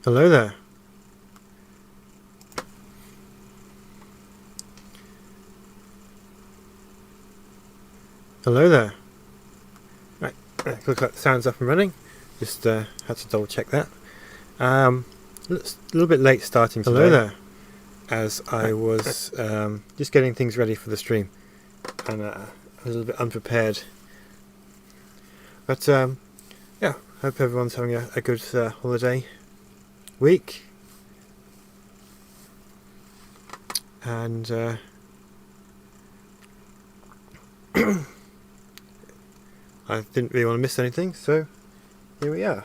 Hello there. Hello there. Right, looks like the sound's up and running. Just had to double check that. A little bit late starting today. Hello there. As I was just getting things ready for the stream, and a little bit unprepared. But yeah, hope everyone's having a good holiday week. And I didn't really want to miss anything, so here we are.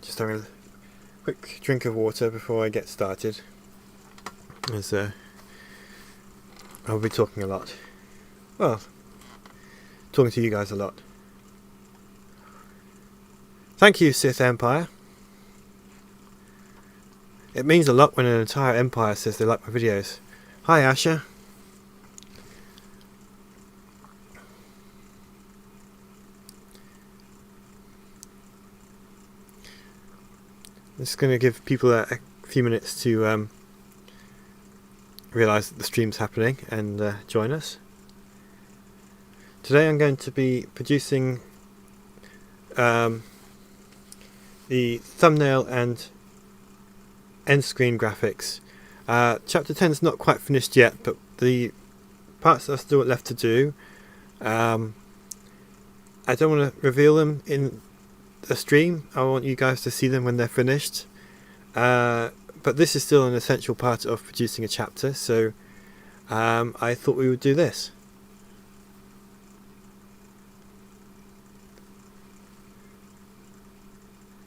Just having a quick drink of water before I get started, as I'll be talking a lot. Well, talking to you guys a lot. Thank you, Sith Empire. It means a lot when an entire empire says they like my videos. Hi, Asha. I'm just going to give people a few minutes to realise that the stream's happening and join us. Today I'm going to be producing the thumbnail and end screen graphics. Chapter 10 is not quite finished yet, but the parts that are still left to do, I don't want to reveal them in the stream. I want you guys to see them when they're finished. But this is still an essential part of producing a chapter, so I thought we would do this.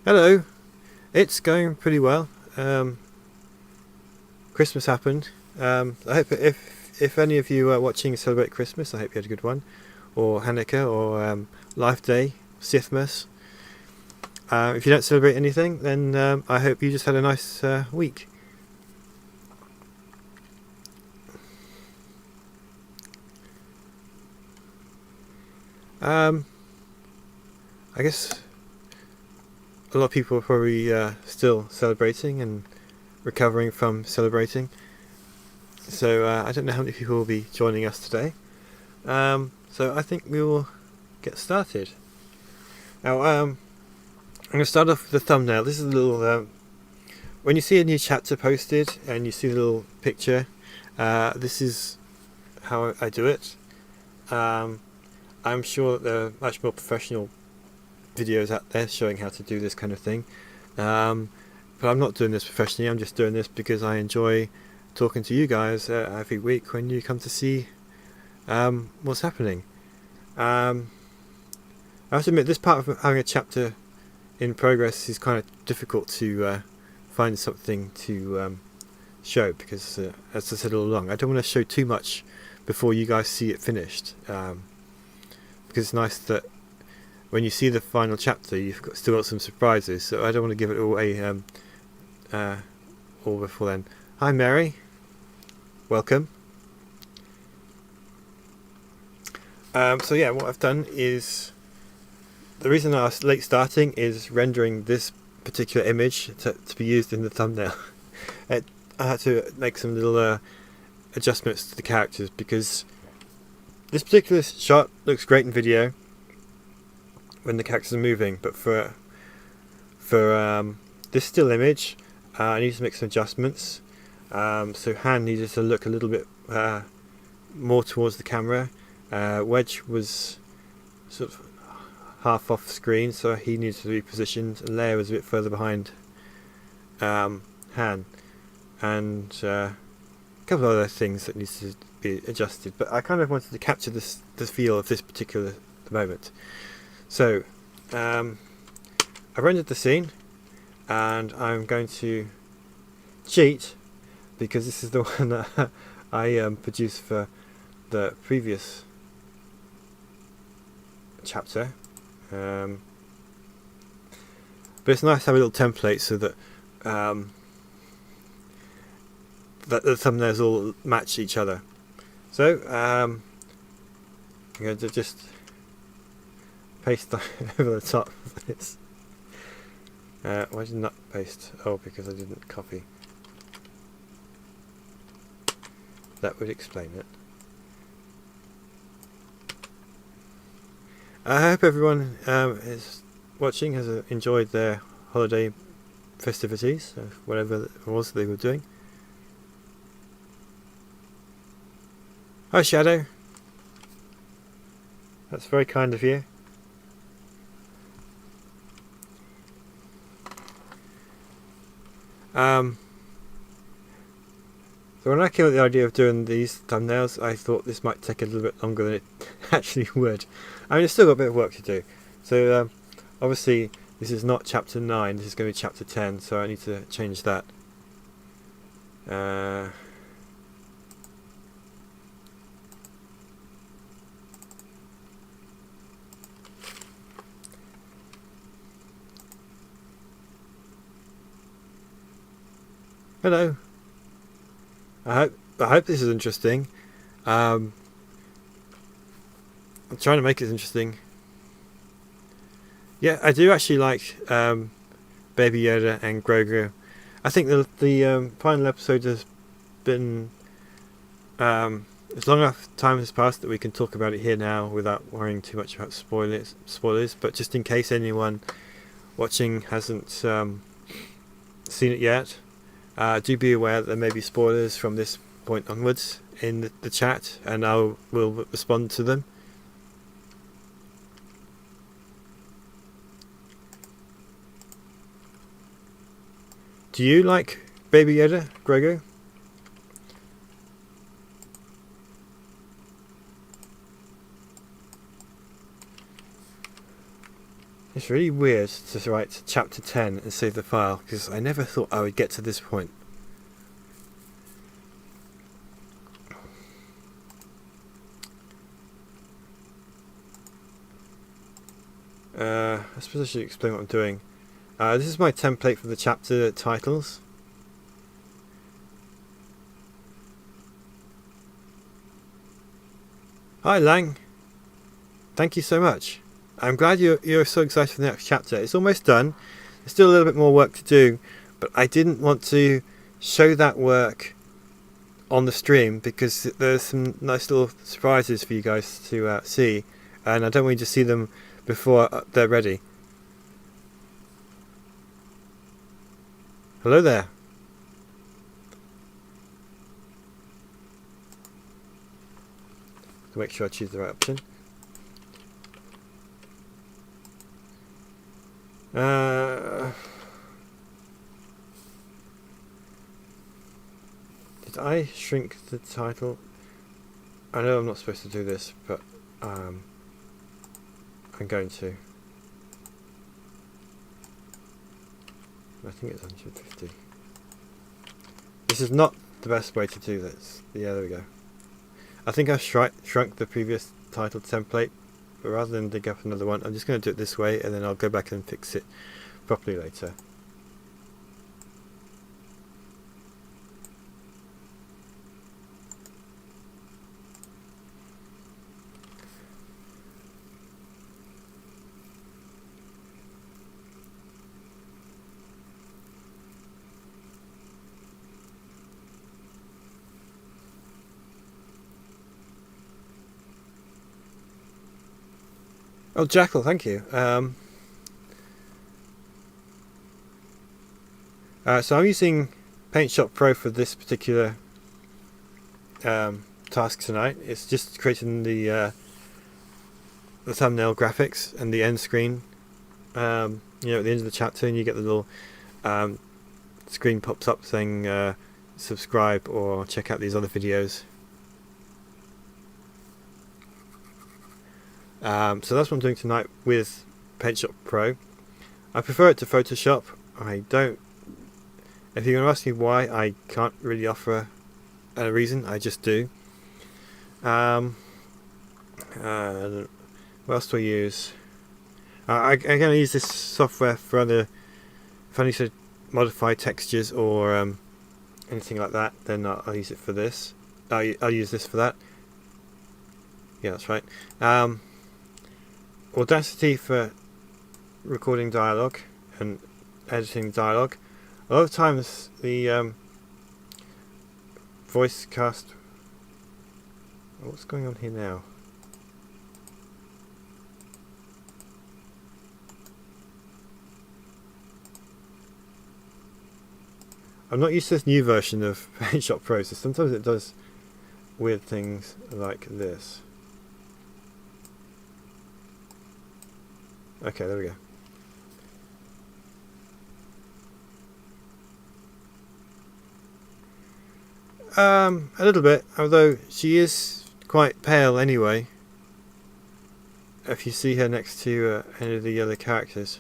Hello. It's going pretty well. Christmas happened. I hope if any of you are watching celebrate Christmas, I hope you had a good one, or Hanukkah, or Life Day, Sithmas. If you don't celebrate anything, then I hope you just had a nice week. I guess a lot of people are probably still celebrating and recovering from celebrating, so I don't know how many people will be joining us today, so I think we will get started. Now I'm going to start off with the thumbnail. This is a little when you see a new chapter posted and you see the little picture, this is how I do it. I'm sure that there are much more professional videos out there showing how to do this kind of thing, but I'm not doing this professionally. I'm just doing this because I enjoy talking to you guys every week when you come to see what's happening. I have to admit, this part of having a chapter in progress is kind of difficult to find something to show, because as I said all along, I don't want to show too much before you guys see it finished, because it's nice that when you see the final chapter you've still got some surprises, so I don't want to give it away all before then. Hi Mary, welcome. So yeah, what I've done is, the reason I was late starting is rendering this particular image to be used in the thumbnail. I had to make some little adjustments to the characters, because this particular shot looks great in video when the characters are moving, but for this still image I need to make some adjustments. So Han needed to look a little bit more towards the camera. Wedge was sort of half off screen, so he needed to be positioned, and Leia was a bit further behind Han, and a couple of other things that needs to be adjusted, but I kind of wanted to capture the feel of this particular moment. So I rendered the scene, and I'm going to cheat, because this is the one that I produced for the previous chapter. But it's nice to have a little template so that that the thumbnails all match each other. So I'm going to just paste over the top of this. Why did not paste? Oh, because I didn't copy. That would explain it. I hope everyone is watching has enjoyed their holiday festivities, whatever it was they were doing. Hi Shadow. That's very kind of you. So when I came up with the idea of doing these thumbnails, I thought this might take a little bit longer than it actually would. I mean, it's still got a bit of work to do. So obviously this is not chapter 9, this is going to be chapter 10, so I need to change that. Hello. I hope this is interesting. I'm trying to make it interesting. Yeah, I do actually like Baby Yoda and Grogu. I think the final episode has been as long enough time has passed that we can talk about it here now without worrying too much about spoilers. But just in case anyone watching hasn't seen it yet, do be aware that there may be spoilers from this point onwards in the chat, and I will respond to them. Do you like Baby Yoda, Grogu? It's really weird to write chapter 10 and save the file, because I never thought I would get to this point. I suppose I should explain what I'm doing. This is my template for the chapter titles. Hi Lang, thank you so much. I'm glad you're so excited for the next chapter. It's almost done. There's still a little bit more work to do, but I didn't want to show that work on the stream because there's some nice little surprises for you guys to see, and I don't want you to see them before they're ready. Hello there. To make sure I choose the right option. Did I shrink the title? I know I'm not supposed to do this, but I'm going to. I think it's 150. This is not the best way to do this. Yeah, there we go. I think I've shrunk the previous title template, but rather than dig up another one, I'm just going to do it this way, and then I'll go back and fix it properly later. Oh, Jackal, thank you. So I'm using Paint Shop Pro for this particular task tonight. It's just creating the thumbnail graphics and the end screen. You know, at the end of the chapter, and you get the little screen pops up saying subscribe or check out these other videos. So that's what I'm doing tonight with Paint Shop Pro. I prefer it to Photoshop. I don't. If you're going to ask me why, I can't really offer a reason. I just do. What else do I use? I'm going to use this software for other. If I need to modify textures or anything like that, then I'll use it for this. I'll use this for that. Yeah, that's right. Audacity for recording dialogue and editing dialogue. A lot of times the voice cast. What's going on here now? I'm not used to this new version of Shop Pro, so sometimes it does weird things like this. Okay, there we go. A little bit, although she is quite pale anyway. If you see her next to any of the other characters.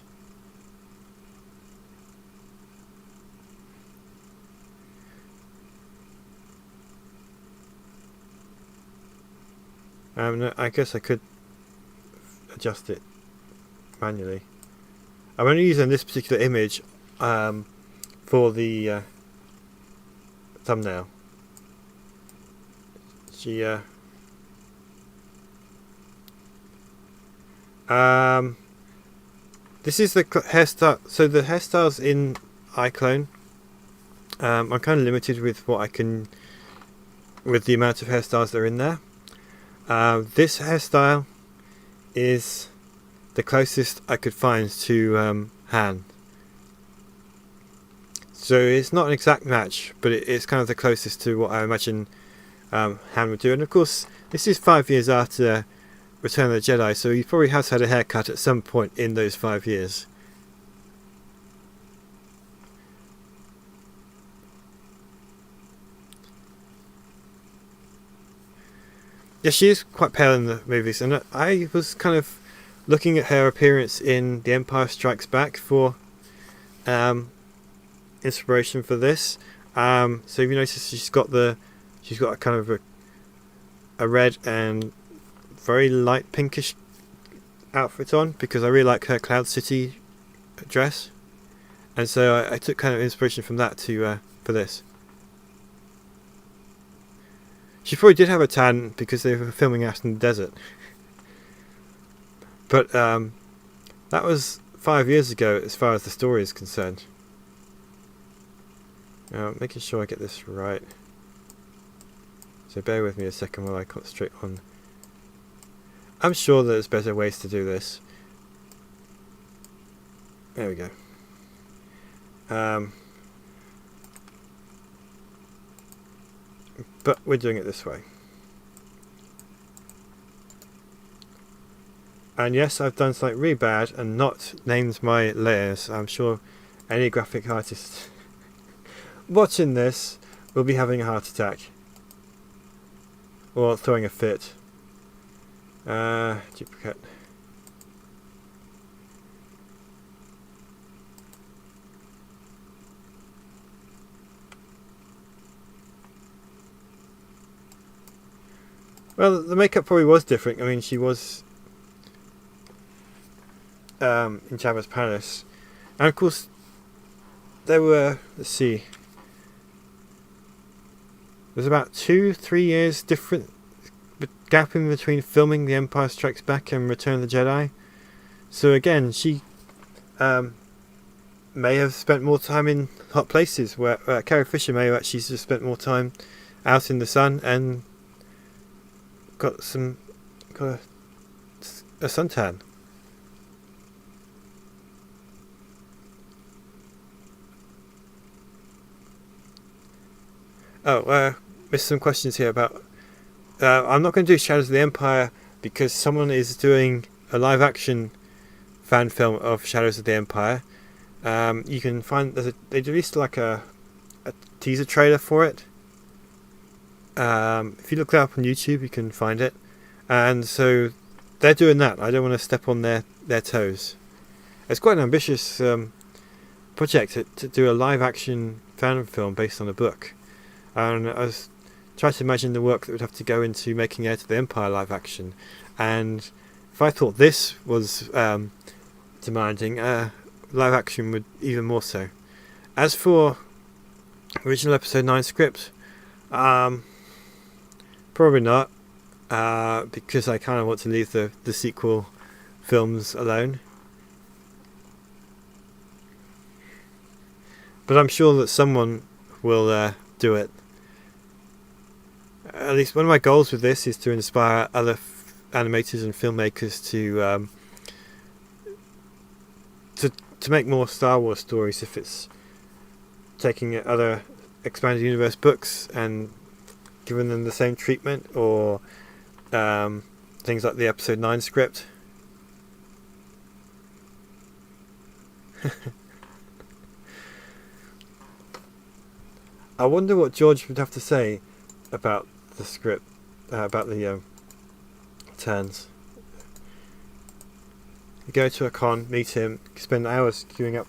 No, I guess I could adjust it manually. I'm only using this particular image for the thumbnail. She this is the hairstyle. So the hairstyles in iClone, I'm kind of limited with what I can, with the amount of hairstyles that are in there. This hairstyle is the closest I could find to Han. So it's not an exact match, but it's kind of the closest to what I imagine Han would do. And of course, this is 5 years after Return of the Jedi, so he probably has had a haircut at some point in those 5 years. Yeah, she is quite pale in the movies, and I was kind of looking at her appearance in The Empire Strikes Back for inspiration for this. So if you notice, she's got a kind of a red and very light pinkish outfit on, because I really like her Cloud City dress, and so I took kind of inspiration from that to for this. She probably did have a tan because they were filming out in the desert. But that was 5 years ago as far as the story is concerned. Making sure I get this right. So bear with me a second while I concentrate on... I'm sure there's better ways to do this. There we go. But we're doing it this way. And yes, I've done something really bad and not named my layers. I'm sure any graphic artist watching this will be having a heart attack. Or throwing a fit. Duplicate. Well, the makeup probably was different. I mean, she was in Jabba's palace, and of course there were, let's see, there's about 2-3 years different gap in between filming The Empire Strikes Back and Return of the Jedi. So again, she may have spent more time in hot places, where Carrie Fisher may have actually just spent more time out in the sun and got a suntan. Missed some questions here about... I'm not going to do Shadows of the Empire because someone is doing a live action fan film of Shadows of the Empire. You can find... they released like a teaser trailer for it. If you look that up on YouTube, you can find it. And so they're doing that. I don't want to step on their toes. It's quite an ambitious project to do a live action fan film based on a book. And I was trying to imagine the work that would have to go into making Heir to the Empire live action. And if I thought this was demanding, live action would even more so. As for original episode 9 script, probably not, because I kind of want to leave the sequel films alone. But I'm sure that someone will do it. At least one of my goals with this is to inspire other animators and filmmakers to make more Star Wars stories. If it's taking other expanded universe books and giving them the same treatment, or things like the episode 9 script. I wonder what George would have to say about the script, about the turns. You go to a con, meet him, spend hours queuing up,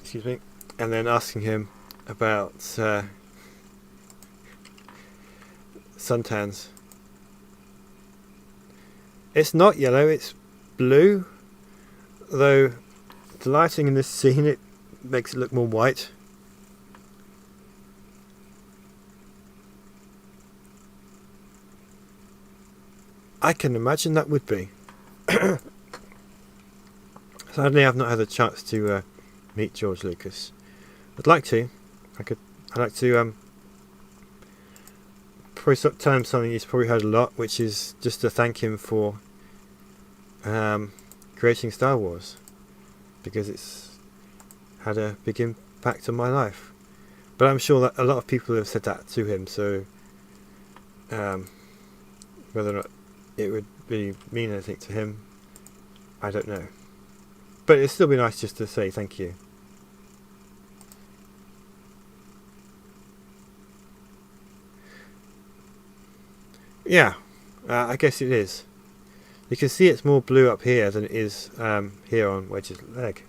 excuse me, and then asking him about suntans. It's not yellow, it's blue, though the lighting in this scene, it makes it look more white. I can imagine that would be. Sadly, I've not had a chance to meet George Lucas. I'd like to. I'd like to probably tell him something he's probably heard a lot, which is just to thank him for creating Star Wars, because it's had a big impact on my life. But I'm sure that a lot of people have said that to him, so whether or not it would really mean anything to him, I don't know. But it'd still be nice just to say thank you. Yeah, I guess it is. You can see it's more blue up here than it is here on Wedge's leg.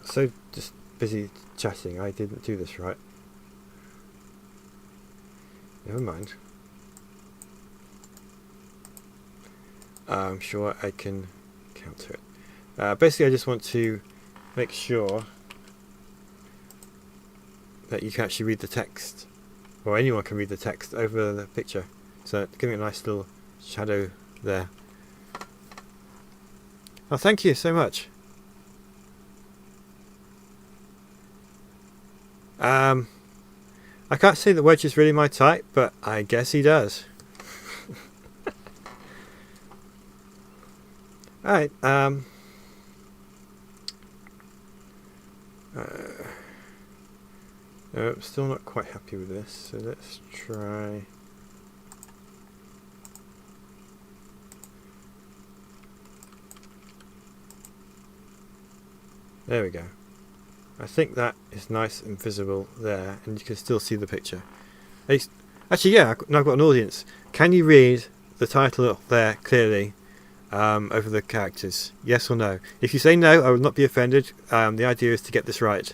So just busy chatting, I didn't do this right. Never mind. I'm sure I can counter it. Basically, I just want to make sure that you can actually read the text, or anyone can read the text over the picture. So giving it a nice little shadow there. Oh, thank you so much. I can't say that Wedge is really my type, but I guess he does. Alright, I'm still not quite happy with this, so let's try. There we go. I think that is nice and visible there, and you can still see the picture. Actually, yeah, now I've got an audience. Can you read the title up there clearly over the characters? Yes or no? If you say no, I will not be offended. The idea is to get this right.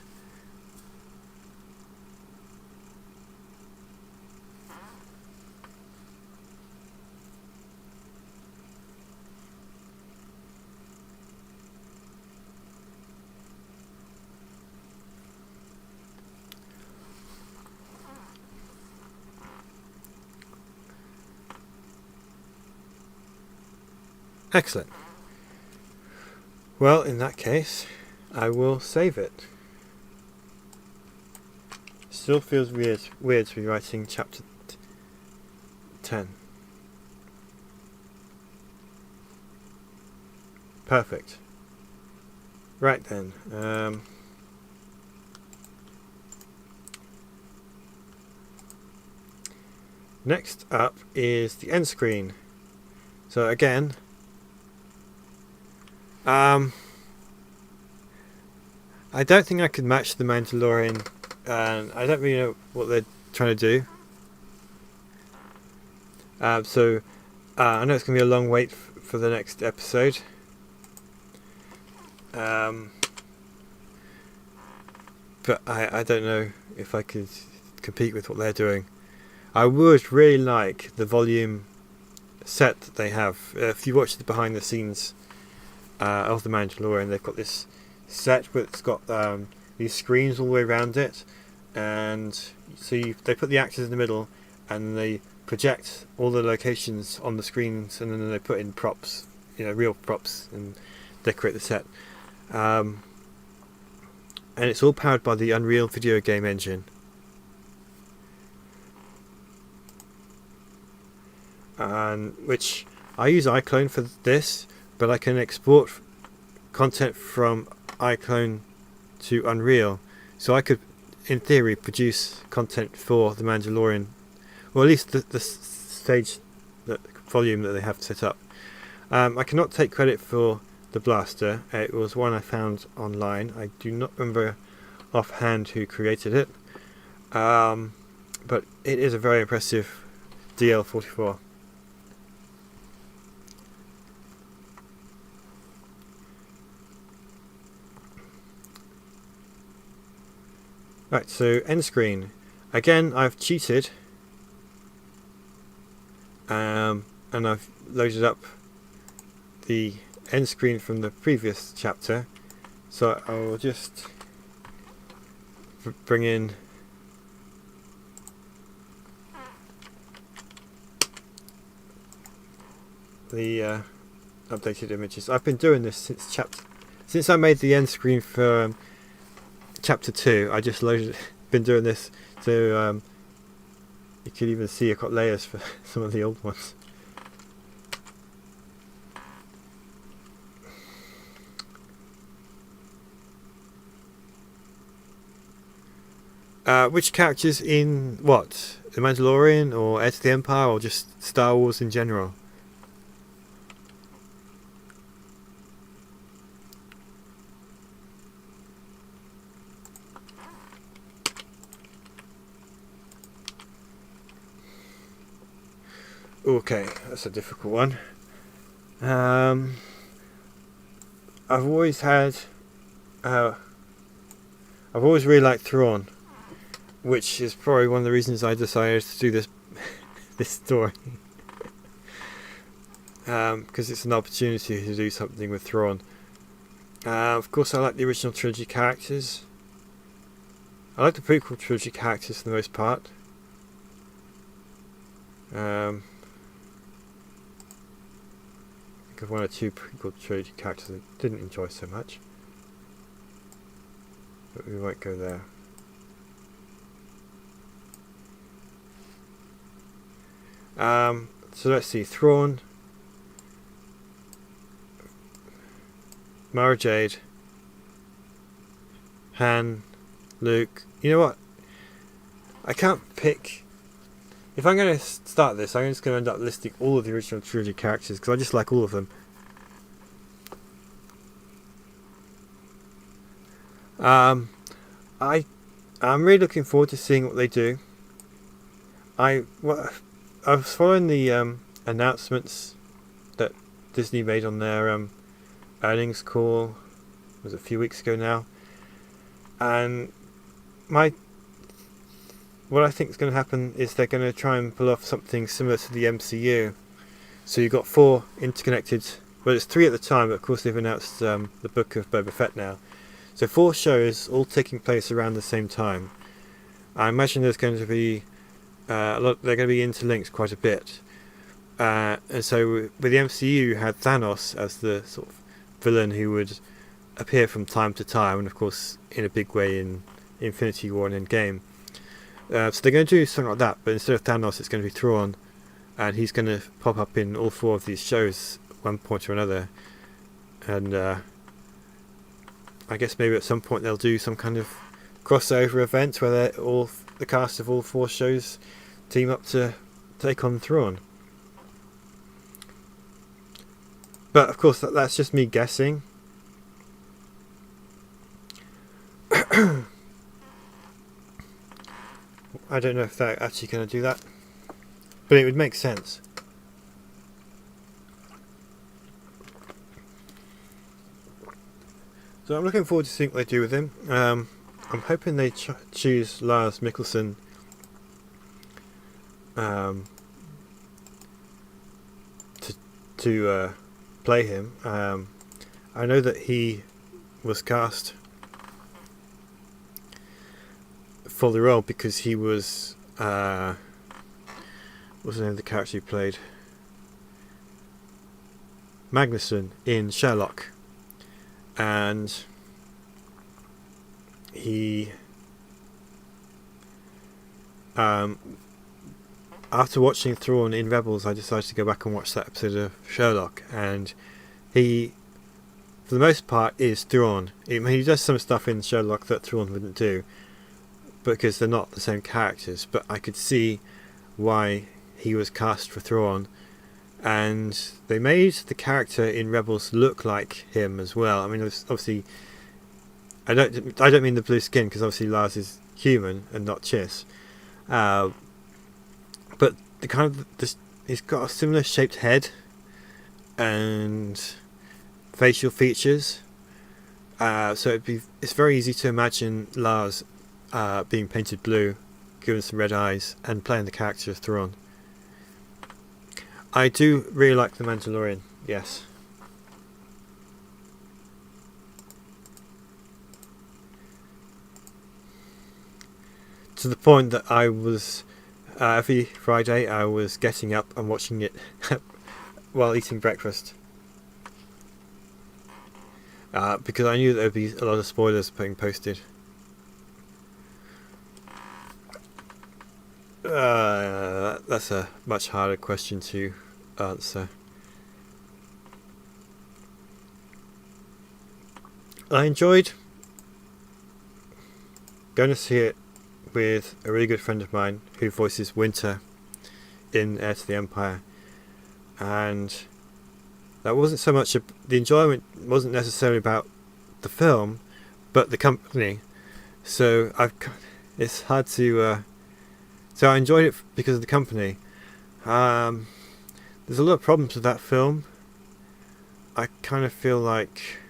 Excellent. Well, in that case, I will save it. Still feels weird to be writing chapter 10. Perfect. Right then. Next up is the end screen. So again, I don't think I could match the Mandalorian, and I don't really know what they're trying to do. So I know it's going to be a long wait for the next episode. But I don't know if I could compete with what they're doing. I would really like the volume set that they have. If you watch the behind the scenes of the Mandalorian, they've got this set where it's got these screens all the way around it, and so they put the actors in the middle, and they project all the locations on the screens, and then they put in props, real props, and decorate the set. And it's all powered by the Unreal video game engine. And which I use iClone for this, but I can export content from iClone to Unreal, so I could, in theory, produce content for The Mandalorian, or at least the stage, the volume that they have set up. I cannot take credit for the blaster. It was one I found online. I do not remember offhand who created it, but it is a very impressive DL44. Right, so end screen. Again, I've cheated, and I've loaded up the end screen from the previous chapter. So I will just bring in the updated images. I've been doing this since I made the end screen for chapter 2. I just been doing this, so you could even see I've got layers for some of the old ones. Which characters in what? The Mandalorian, or Heir to the Empire, or just Star Wars in general? Okay, that's a difficult one. I've always really liked Thrawn, which is probably one of the reasons I decided to do this story. Because it's an opportunity to do something with Thrawn. Of course, I like the original trilogy characters. I like the prequel trilogy characters for the most part. I think of one or two prequel trilogy characters I didn't enjoy so much. But we won't go there. So let's see, Thrawn, Mara Jade, Han, Luke. You know what? I can't pick. If I'm going to start this, I'm just going to end up listing all of the original trilogy characters, because I just like all of them. I'm really looking forward to seeing what they do. I was following the announcements that Disney made on their earnings call. It was a few weeks ago now, and what I think is going to happen is they're going to try and pull off something similar to the MCU. So you've got 4 interconnected, well, it's 3 at the time, but of course they've announced the Book of Boba Fett now. So 4 shows all taking place around the same time. I imagine there's going to be they're going to be interlinked quite a bit. And so with the MCU, you had Thanos as the sort of villain who would appear from time to time, and of course in a big way in Infinity War and Endgame. So they're going to do something like that, but instead of Thanos, it's going to be Thrawn, and he's going to pop up in all 4 of these shows at one point or another. And I guess maybe at some point they'll do some kind of crossover event where the cast of all 4 shows team up to take on Thrawn. But of course that's just me guessing. I don't know if they're actually going to do that, but it would make sense. So I'm looking forward to seeing what they do with him. I'm hoping they choose Lars Mickelson to play him. I know that he was cast for the role because he was what was the name of the character he played? Magnuson in Sherlock, and he after watching Thrawn in Rebels, I decided to go back and watch that episode of Sherlock, and he, for the most part, is Thrawn. He does some stuff in Sherlock that Thrawn wouldn't do, because they're not the same characters, but I could see why he was cast for Thrawn, and they made the character in Rebels look like him as well. I mean, obviously, I don't mean the blue skin, because obviously Lars is human and not Chiss, but the kind of he's got a similar shaped head and facial features, so it's very easy to imagine Lars being painted blue, given some red eyes, and playing the character of Thrawn. I do really like The Mandalorian, yes. To the point that I was, every Friday, I was getting up and watching it while eating breakfast. Because I knew there would be a lot of spoilers being posted. That's a much harder question to answer. I enjoyed going to see it with a really good friend of mine who voices Winter in Heir to the Empire, and that wasn't so much the enjoyment wasn't necessarily about the film, but the company. So it's hard to. So I enjoyed it because of the company. There's a lot of problems with that film. I kind of feel like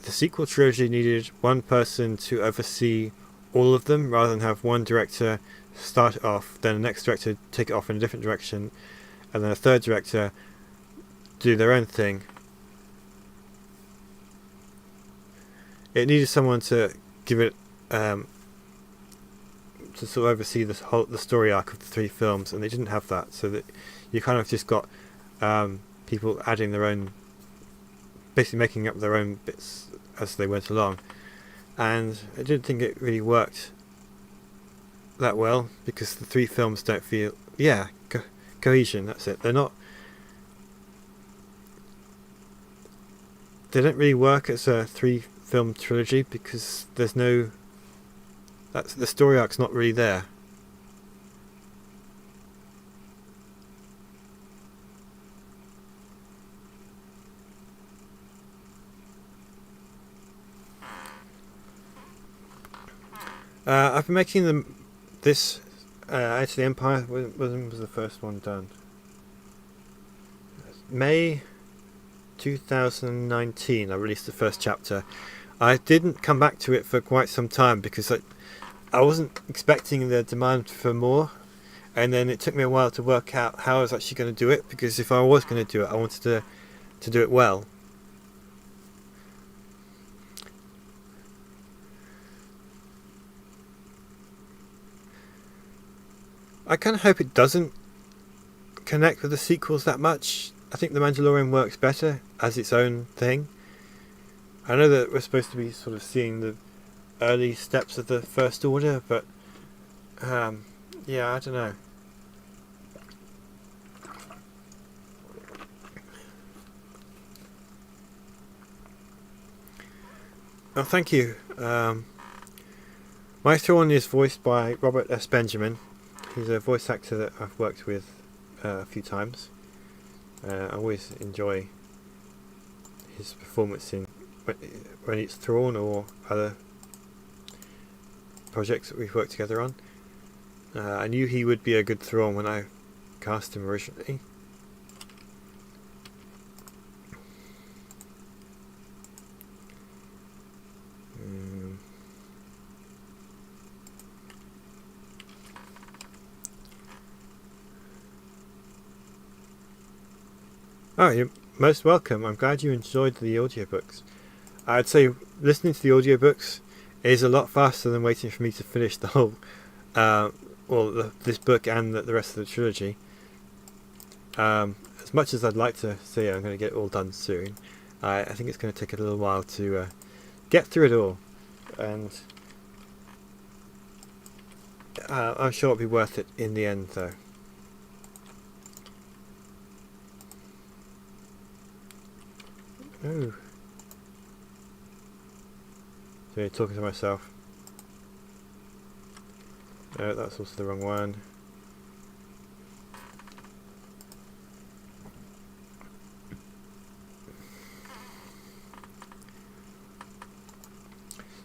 the sequel trilogy needed one person to oversee all of them, rather than have one director start it off, then the next director take it off in a different direction, and then a third director do their own thing. It needed someone to give it to sort of oversee the story arc of the three films, and they didn't have that, so that you kind of just got people adding their own, basically making up their own bits as they went along, and I didn't think it really worked that well, because the three films don't feel cohesion, that's it. They don't really work as a 3-film trilogy, because there's no, the story arc's not really there. I've been making this Heir to the Empire. When was the first one done? May 2019 I released the first chapter. I didn't come back to it for quite some time because I wasn't expecting the demand for more, and then it took me a while to work out how I was actually going to do it, because if I was going to do it, I wanted to do it well. I kind of hope it doesn't connect with the sequels that much. I think The Mandalorian works better as its own thing. I know that we're supposed to be sort of seeing the early steps of the First Order, but yeah, I don't know. Oh, thank you. My Thrawn is voiced by Robert S. Benjamin. He's a voice actor that I've worked with a few times. I always enjoy his performance in when it's Thrawn or other projects that we've worked together on. I knew he would be a good Thrawn when I cast him originally. Oh, you're most welcome. I'm glad you enjoyed the audiobooks. I'd say listening to the audiobooks It is a lot faster than waiting for me to finish the whole, this book and the rest of the trilogy. As much as I'd like to say I'm going to get it all done soon, I think it's going to take a little while to get through it all, and I'm sure it'll be worth it in the end, though. Oh. So you're talking to myself. No, that's also the wrong one.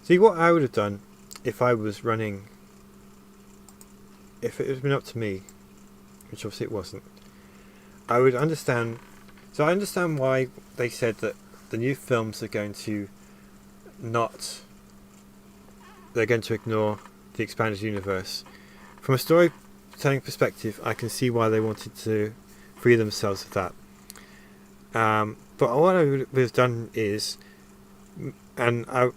See, what I would have done if I was running, if it had been up to me, which obviously it wasn't, I would understand. So I understand why they said that the new films are going to they're going to ignore the expanded universe. From a storytelling perspective, I can see why they wanted to free themselves of that. But what I would have done is, and I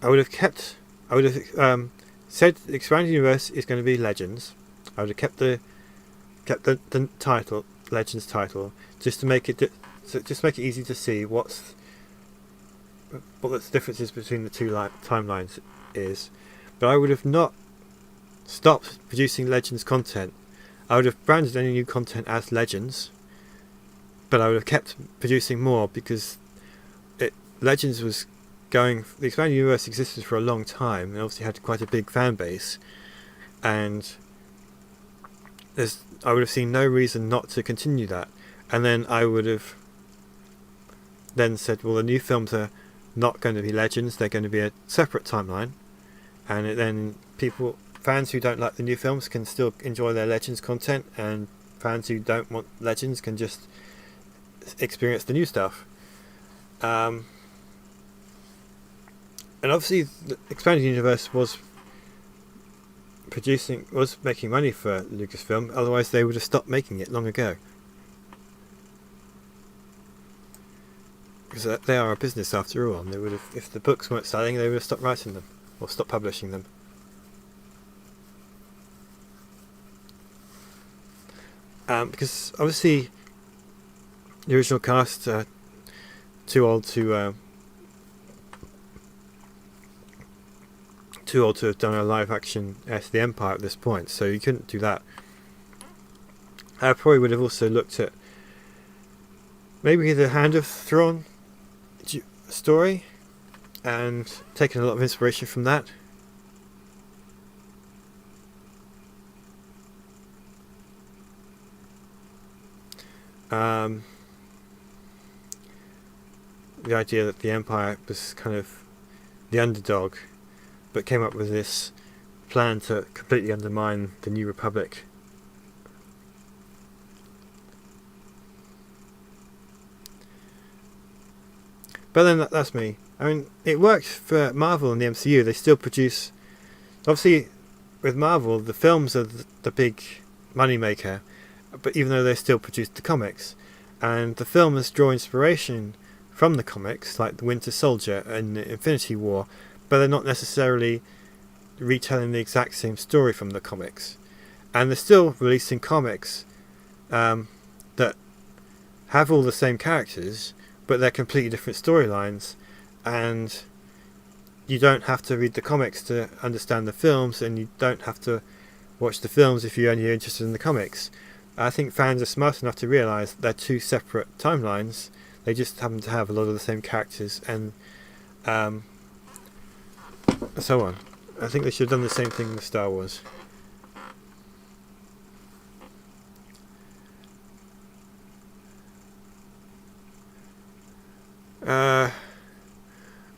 would have said the expanded universe is going to be Legends. I would have kept the title, Legends title, just to make it easy to see what the differences between the two timelines is. But I would have not stopped producing Legends content. I would have branded any new content as Legends, but I would have kept producing more, because Legends was the expanded universe existed for a long time and obviously had quite a big fan base, and I would have seen no reason not to continue that. And then I would have then said, well, the new films are not going to be Legends, they're going to be a separate timeline, and then fans who don't like the new films can still enjoy their Legends content, and fans who don't want Legends can just experience the new stuff. And obviously the expanded universe was making money for Lucasfilm, otherwise they would have stopped making it long ago. Because they are a business after all, and they would have, if the books weren't selling, they would have stopped writing them or stopped publishing them. Because obviously the original cast are too old to have done a live action as the Empire at this point, so you couldn't do that. I probably would have also looked at maybe the Hand of Thrawn story and taken a lot of inspiration from that. The idea that the Empire was kind of the underdog, but came up with this plan to completely undermine the New Republic. But then that's me. I mean, it worked for Marvel and the MCU. They still produce... Obviously, with Marvel, the films are the big money maker, but even though they still produce the comics. And the films draw inspiration from the comics, like The Winter Soldier and Infinity War, but they're not necessarily retelling the exact same story from the comics. And they're still releasing comics that have all the same characters, but they're completely different storylines, and you don't have to read the comics to understand the films, and you don't have to watch the films if you're only interested in the comics. I think fans are smart enough to realise they're two separate timelines. They just happen to have a lot of the same characters and so on. I think they should have done the same thing with Star Wars.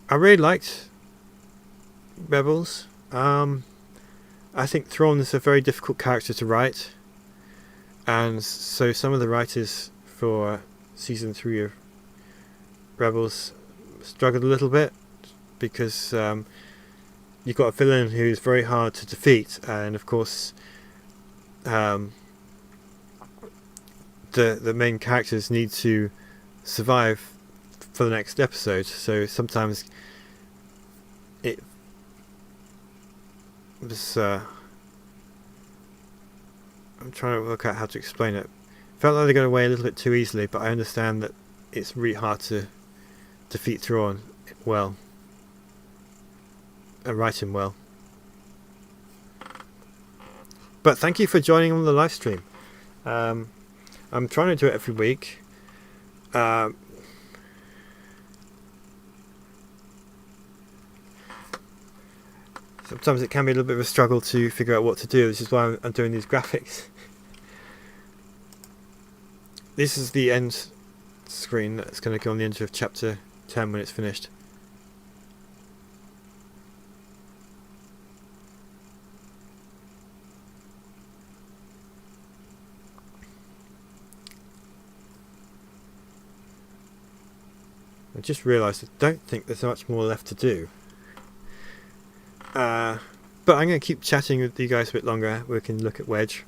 I really liked Rebels. I think Thrawn is a very difficult character to write, and so some of the writers for season 3 of Rebels struggled a little bit, because you've got a villain who's very hard to defeat, and of course the main characters need to survive for the next episode, so sometimes I'm trying to work out how to explain it. Felt like they got away a little bit too easily, but I understand that it's really hard to defeat Thrawn well. And write him well. But thank you for joining on the live stream. I'm trying to do it every week. Sometimes it can be a little bit of a struggle to figure out what to do. This is why I'm doing these graphics. This is the end screen that's going to go on the end of chapter 10 when it's finished. I just realised I don't think there's much more left to do. But I'm going to keep chatting with you guys a bit longer. We can look at Wedge.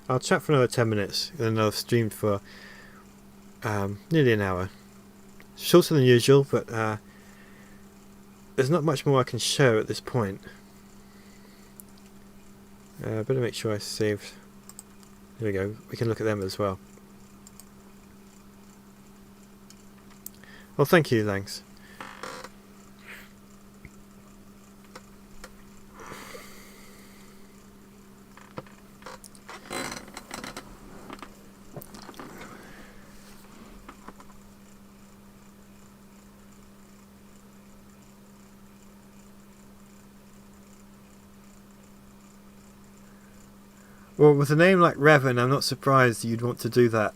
I'll chat for another 10 minutes, and then I've streamed for nearly an hour. Shorter than usual, but there's not much more I can show at this point. Better make sure I saved. There we go. We can look at them as well. Well, thank you, thanks. Well, with a name like Revan, I'm not surprised you'd want to do that.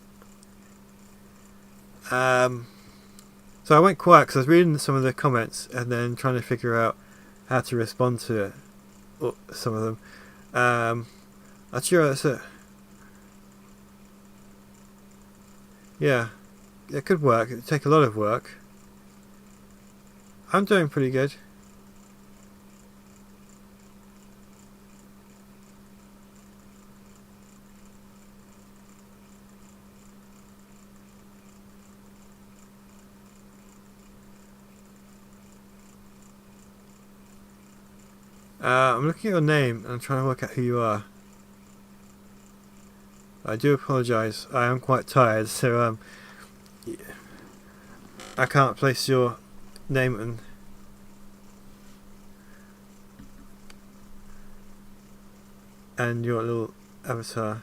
So I went quiet because I was reading some of the comments and then trying to figure out how to respond to it, or some of them. I'm sure that's it. Yeah, it could work. It would take a lot of work. I'm doing pretty good. I'm looking at your name and I'm trying to work out who you are. I do apologise. I am quite tired, so yeah, I can't place your name and your little avatar.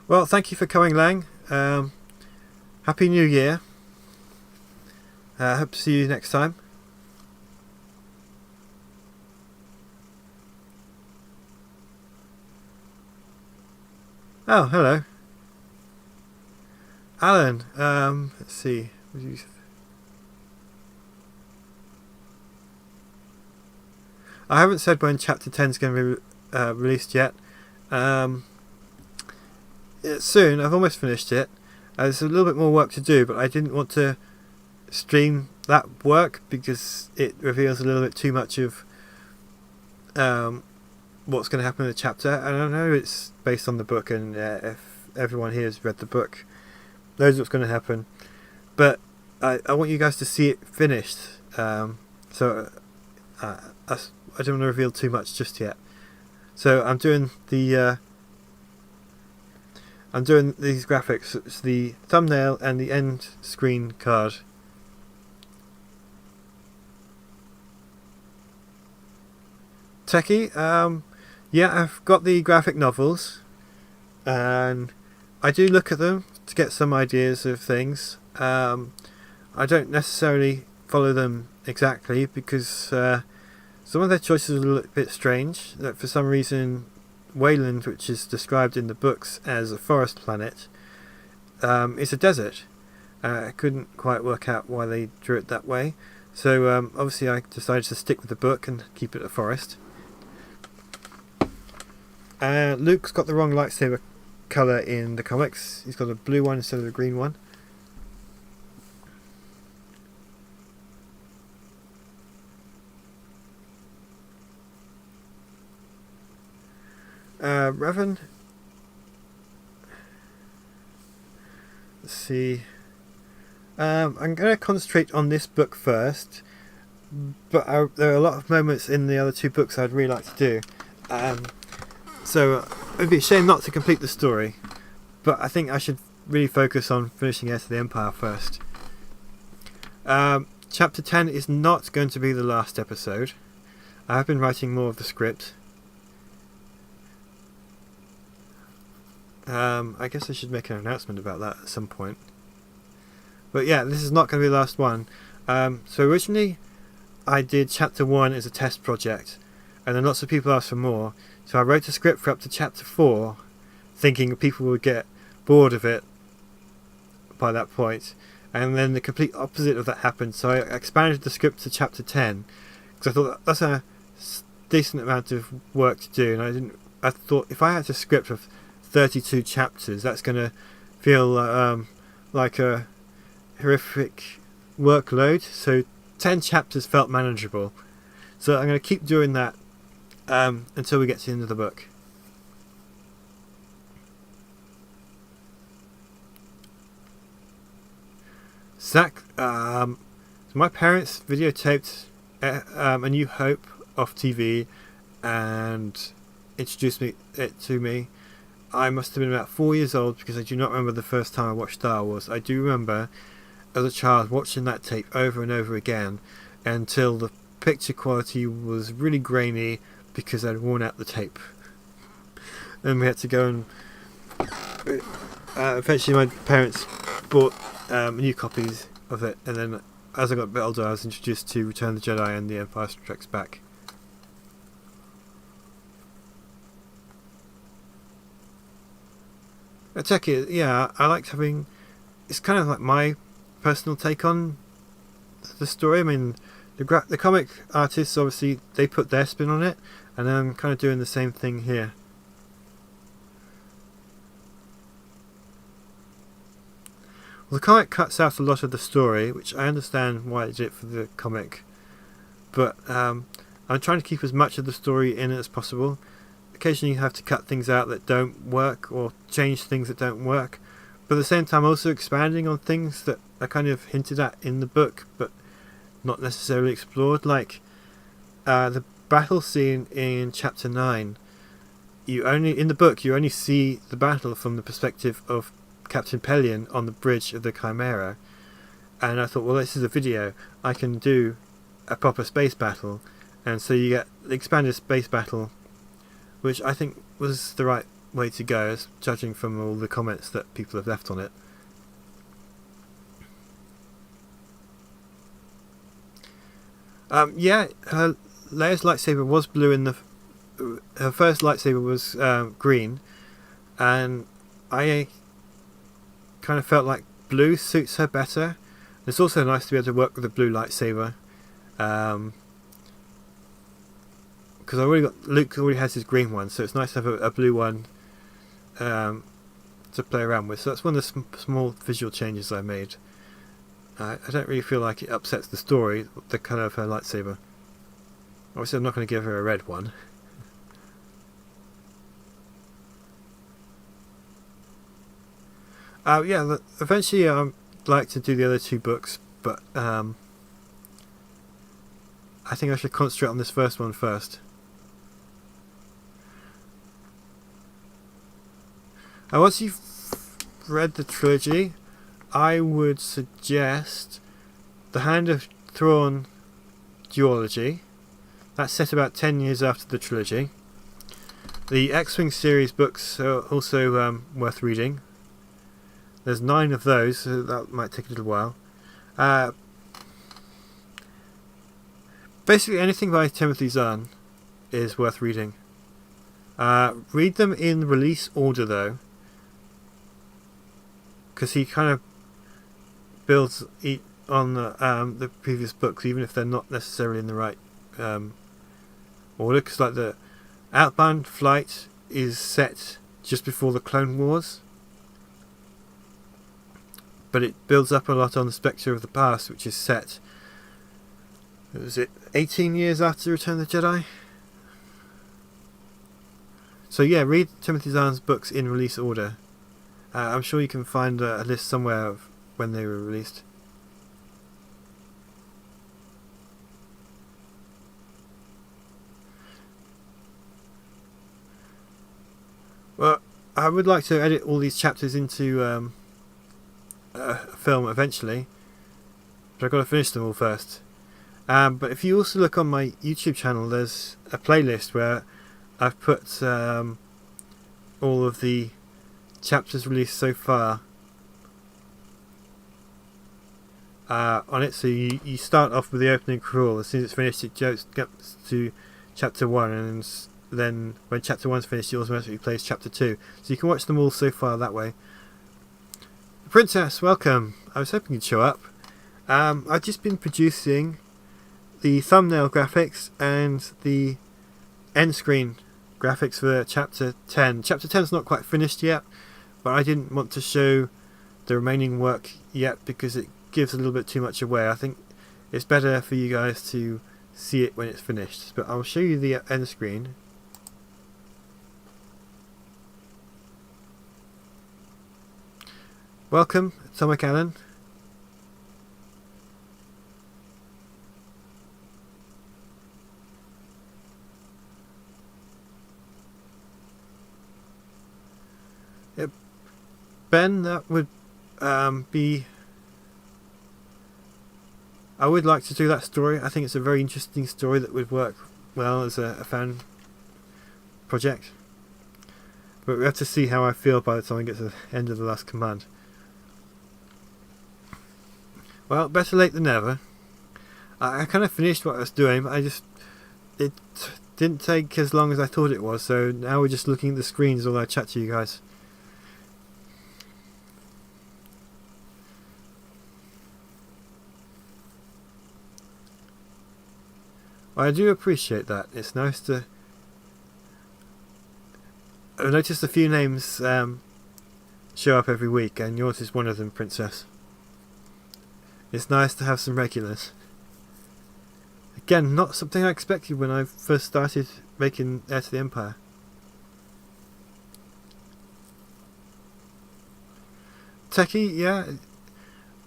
Well, thank you for coming, Lang. Happy New Year. Hope to see you next time. Oh, hello. Alan, let's see. I haven't said when chapter 10 is going to be released yet. It's soon. I've almost finished it. There's a little bit more work to do, but I didn't want to stream that work because it reveals a little bit too much of what's going to happen in the chapter. And I know it's based on the book, and if everyone here has read the book, knows what's going to happen. But I want you guys to see it finished. So I don't want to reveal too much just yet. So I'm doing these graphics. It's the thumbnail and the end screen card. Techie, yeah, I've got the graphic novels, and I do look at them to get some ideas of things. I don't necessarily follow them exactly because some of their choices are a little bit strange. That for some reason, Wayland, which is described in the books as a forest planet, is a desert. I couldn't quite work out why they drew it that way. So obviously I decided to stick with the book and keep it a forest. Luke's got the wrong lightsaber colour in the comics. He's got a blue one instead of a green one. Revan. Let's see. I'm going to concentrate on this book first, but there are a lot of moments in the other two books I'd really like to do. So it'd be a shame not to complete the story, but I think I should really focus on finishing Heir to the Empire first. Chapter 10 is not going to be the last episode. I have been writing more of the script. I guess I should make an announcement about that at some point. But yeah, this is not going to be the last one. So originally I did chapter 1 as a test project, and then lots of people asked for more. So I wrote a script for up to chapter 4, thinking people would get bored of it by that point. And then the complete opposite of that happened. So I expanded the script to chapter 10, because I thought that's a decent amount of work to do. And I thought if I had a script of 32 chapters, that's going to feel like a horrific workload. So 10 chapters felt manageable. So I'm going to keep doing that until we get to the end of the book. Zach, my parents videotaped A New Hope off TV and introduced it to me. I must have been about 4 years old, because I do not remember the first time I watched Star Wars. I do remember as a child watching that tape over and over again until the picture quality was really grainy because I'd worn out the tape. And we had to go and eventually my parents bought new copies of it, and then as I got a bit older I was introduced to Return of the Jedi and The Empire Strikes Back. I take it, yeah, I liked having, it's kind of like my personal take on the story. I mean, the comic artists, obviously, they put their spin on it, and I'm kind of doing the same thing here. Well, the comic cuts out a lot of the story, which I understand why it did it for the comic, but I'm trying to keep as much of the story in it as possible. Occasionally you have to cut things out that don't work, or change things that don't work, but at the same time also expanding on things that are kind of hinted at in the book but not necessarily explored, like the battle scene in chapter 9. In the book you only see the battle from the perspective of Captain Pelion on the bridge of the Chimera, and I thought, well, this is a video, I can do a proper space battle, and so you get the expanded space battle, which I think was the right way to go, as judging from all the comments that people have left on it. Yeah, Leia's lightsaber was blue in the... Her first lightsaber was green, and I kind of felt like blue suits her better. It's also nice to be able to work with a blue lightsaber. Because Luke already has his green one, so it's nice to have a blue one to play around with. So that's one of the small visual changes I made. I don't really feel like it upsets the story, the colour of her lightsaber. Obviously I'm not going to give her a red one. Yeah, eventually I'd like to do the other two books, but I think I should concentrate on this first one first. Once you've read the trilogy, I would suggest The Hand of Thrawn duology. That's set about 10 years after the trilogy. The X-Wing series books are also worth reading. There's 9 of those, so that might take a little while. Basically anything by Timothy Zahn is worth reading. Read them in release order though, because he kind of builds on the previous books, even if they're not necessarily in the right order. Because like the Outbound Flight is set just before the Clone Wars, but it builds up a lot on the Spectre of the Past, which is set, was it 18 years after Return of the Jedi? So yeah, read Timothy Zahn's books in release order. I'm sure you can find a list somewhere of when they were released. Well, I would like to edit all these chapters into a film eventually, but I've got to finish them all first. But if you also look on my YouTube channel, there's a playlist where I've put all of the chapters released so far on it. So you start off with the opening crawl. As soon as it's finished, it goes to chapter 1, and then when chapter 1's finished, it automatically plays chapter 2. So you can watch them all so far that way. Princess, welcome. I was hoping you'd show up. I've just been producing the thumbnail graphics and the end screen graphics for chapter 10. Chapter 10's not quite finished yet, but I didn't want to show the remaining work yet because it gives a little bit too much away. I think it's better for you guys to see it when it's finished. But I'll show you the end screen. Welcome, Atomic Allen. Yep. Ben, that would be... I would like to do that story. I think it's a very interesting story that would work well as a fan project. But we have to see how I feel by the time I get to the end of the last command. Well, better late than never. I kind of finished what I was doing, but it didn't take as long as I thought it was, so now we're just looking at the screens while I chat to you guys. Well, I do appreciate that. It's nice to... I've noticed a few names show up every week, and yours is one of them, Princess. It's nice to have some regulars. Again, not something I expected when I first started making Heir to the Empire. Techie, yeah.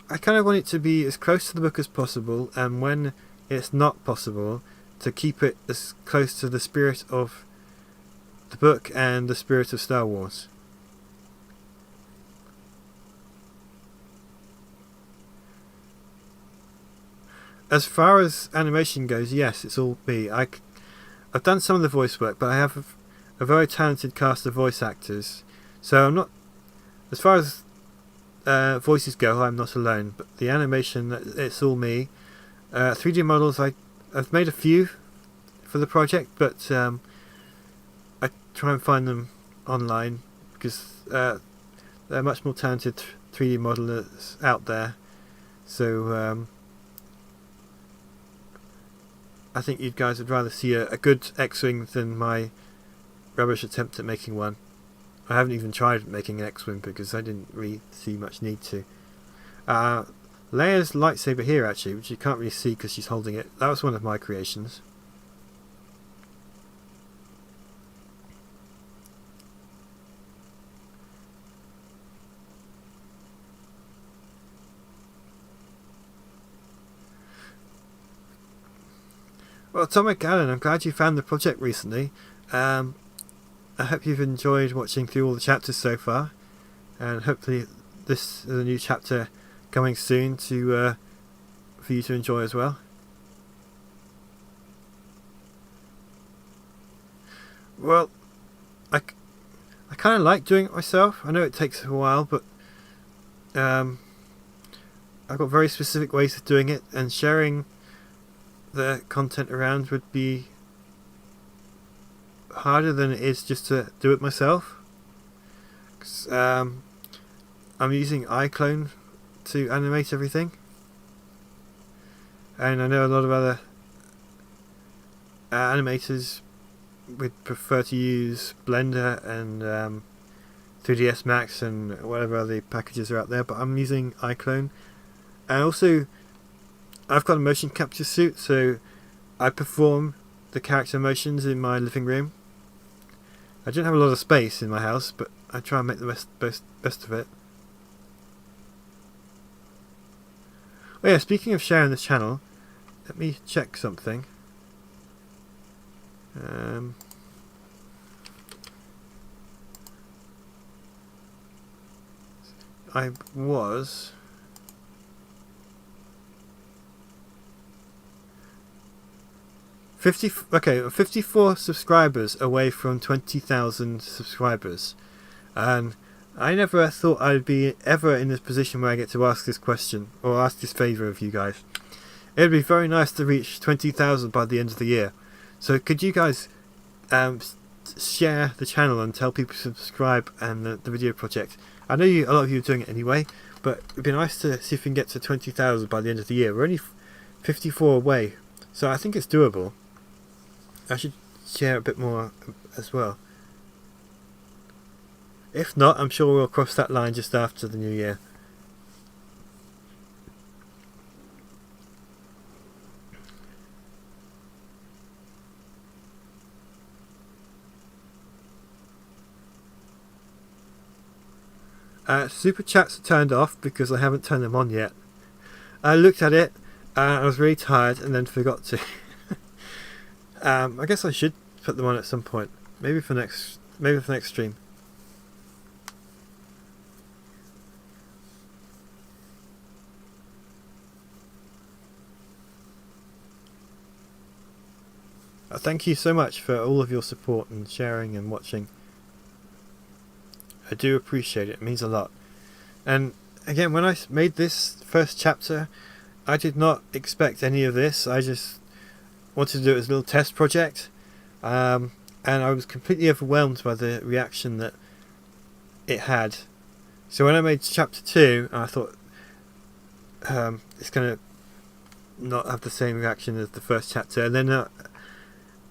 I kind of want it to be as close to the book as possible, and when it's not possible, to keep it as close to the spirit of the book and the spirit of Star Wars. As far as animation goes, yes, it's all me. I've done some of the voice work, but I have a very talented cast of voice actors. So I'm not... As far as voices go, I'm not alone. But the animation, it's all me. 3D models, I've made a few for the project, but I try and find them online because there are much more talented 3D modelers out there. So... I think you guys would rather see a good X-Wing than my rubbish attempt at making one. I haven't even tried making an X-Wing because I didn't really see much need to. Leia's lightsaber here actually, which you can't really see because she's holding it, that was one of my creations. Well, Atomic Allen, I'm glad you found the project recently. I hope you've enjoyed watching through all the chapters so far, and hopefully this is a new chapter coming soon to for you to enjoy as well. Well, I kind of like doing it myself. I know it takes a while, but I've got very specific ways of doing it, and sharing the content around would be harder than it is just to do it myself. 'Cause, I'm using iClone to animate everything, and I know a lot of other animators would prefer to use Blender and 3ds Max and whatever other packages are out there, but I'm using iClone. And also I've got a motion capture suit, so I perform the character motions in my living room. I don't have a lot of space in my house, but I try and make the best of it. Oh yeah, speaking of sharing the channel, let me check something. I was 54 subscribers away from 20,000 subscribers, and I never thought I'd be ever in this position where I get to ask this question or ask this favour of you guys. It'd be very nice to reach 20,000 by the end of the year. So could you guys share the channel and tell people to subscribe and the video project? I know a lot of you are doing it anyway, but it'd be nice to see if we can get to 20,000 by the end of the year. We're only 54 away, so I think it's doable. I should share a bit more as well. If not, I'm sure we'll cross that line just after the new year. Super chats are turned off because I haven't turned them on yet. I looked at it, I was really tired and then forgot to. I guess I should put them on at some point. Maybe for next stream. Thank you so much for all of your support and sharing and watching. I do appreciate it. It means a lot. And again, when I made this first chapter, I did not expect any of this. I just wanted to do it as a little test project, and I was completely overwhelmed by the reaction that it had. So when I made chapter 2, I thought it's going to not have the same reaction as the first chapter, and then I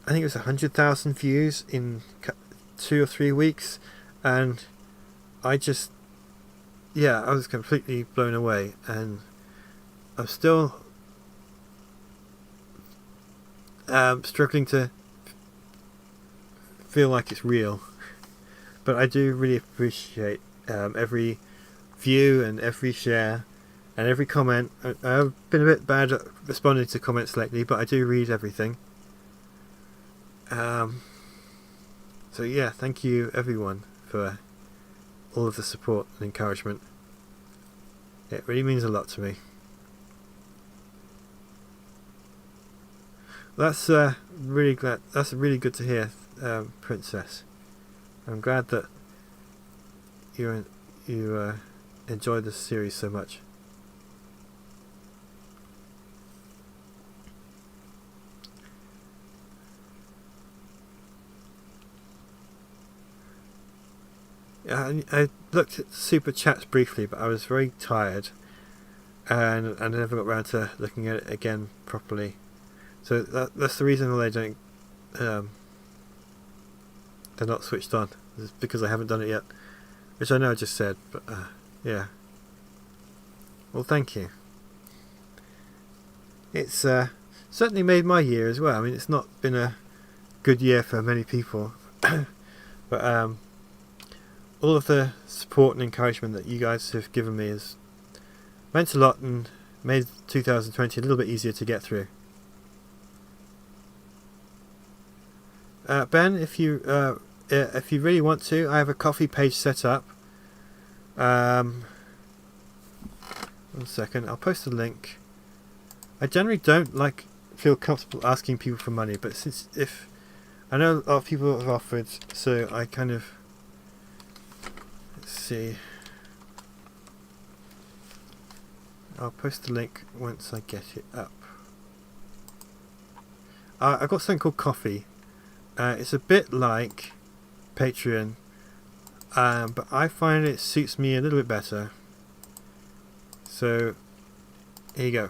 think it was 100,000 views in 2 or 3 weeks, and I was completely blown away, and I'm still struggling to feel like it's real, but I do really appreciate every view and every share and every comment. I've been a bit bad at responding to comments lately, but I do read everything. So yeah, thank you everyone for all of the support and encouragement. It really means a lot to me. That's really good to hear, Princess. I'm glad that you enjoyed this series so much. I looked at super chats briefly, but I was very tired, and I never got around to looking at it again properly. So that's the reason why they're not switched on. It's because I haven't done it yet, which I know I just said, but yeah. Well, thank you. It's certainly made my year as well. I mean, it's not been a good year for many people, but all of the support and encouragement that you guys have given me has meant a lot and made 2020 a little bit easier to get through. Ben, if you really want to, I have a coffee page set up. 1 second, I'll post a link. I generally don't feel comfortable asking people for money, but if I know a lot of people have offered, so I kind of, let's see. I'll post the link once I get it up. I've got something called Coffee. It's a bit like Patreon, but I find it suits me a little bit better. So, here you go.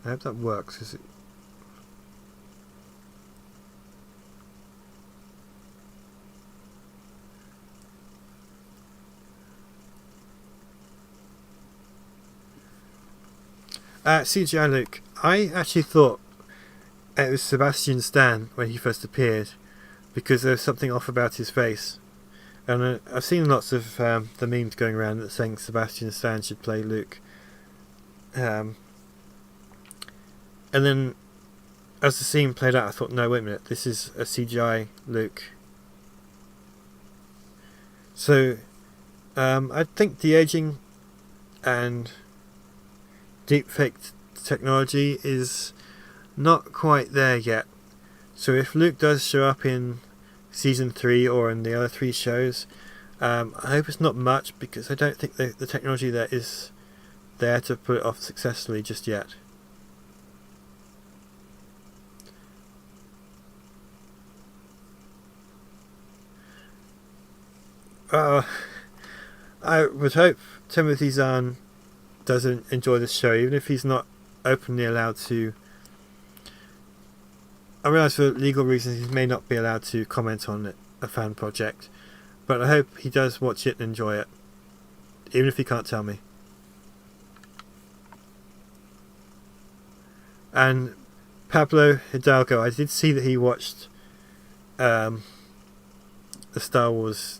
I hope that works. Is it? CGI Luke. I actually thought it was Sebastian Stan when he first appeared, because there's something off about his face. And I've seen lots of the memes going around that saying Sebastian Stan should play Luke. And then as the scene played out, I thought, no, wait a minute, this is a CGI Luke. So I think de-aging and deepfake technology is not quite there yet. So if Luke does show up in season 3 or in the other 3 shows, I hope it's not much, because I don't think the technology there is there to put it off successfully just yet. I would hope Timothy Zahn doesn't enjoy this show, even if he's not openly allowed to. I realise for legal reasons he may not be allowed to comment on it, a fan project, but I hope he does watch it and enjoy it, even if he can't tell me. And Pablo Hidalgo, I did see that he watched the Star Wars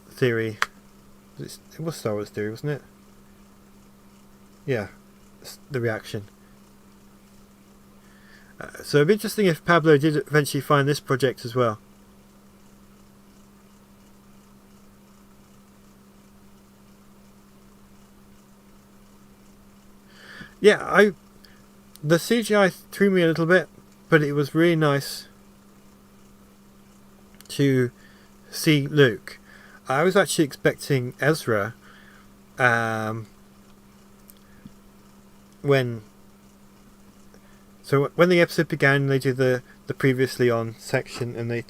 Theory. It was Star Wars Theory, wasn't it? Yeah, the reaction. So it'd be interesting if Pablo did eventually find this project as well. Yeah, the CGI threw me a little bit, but it was really nice to see Luke. I was actually expecting Ezra when the episode began. They did the previously on section, and they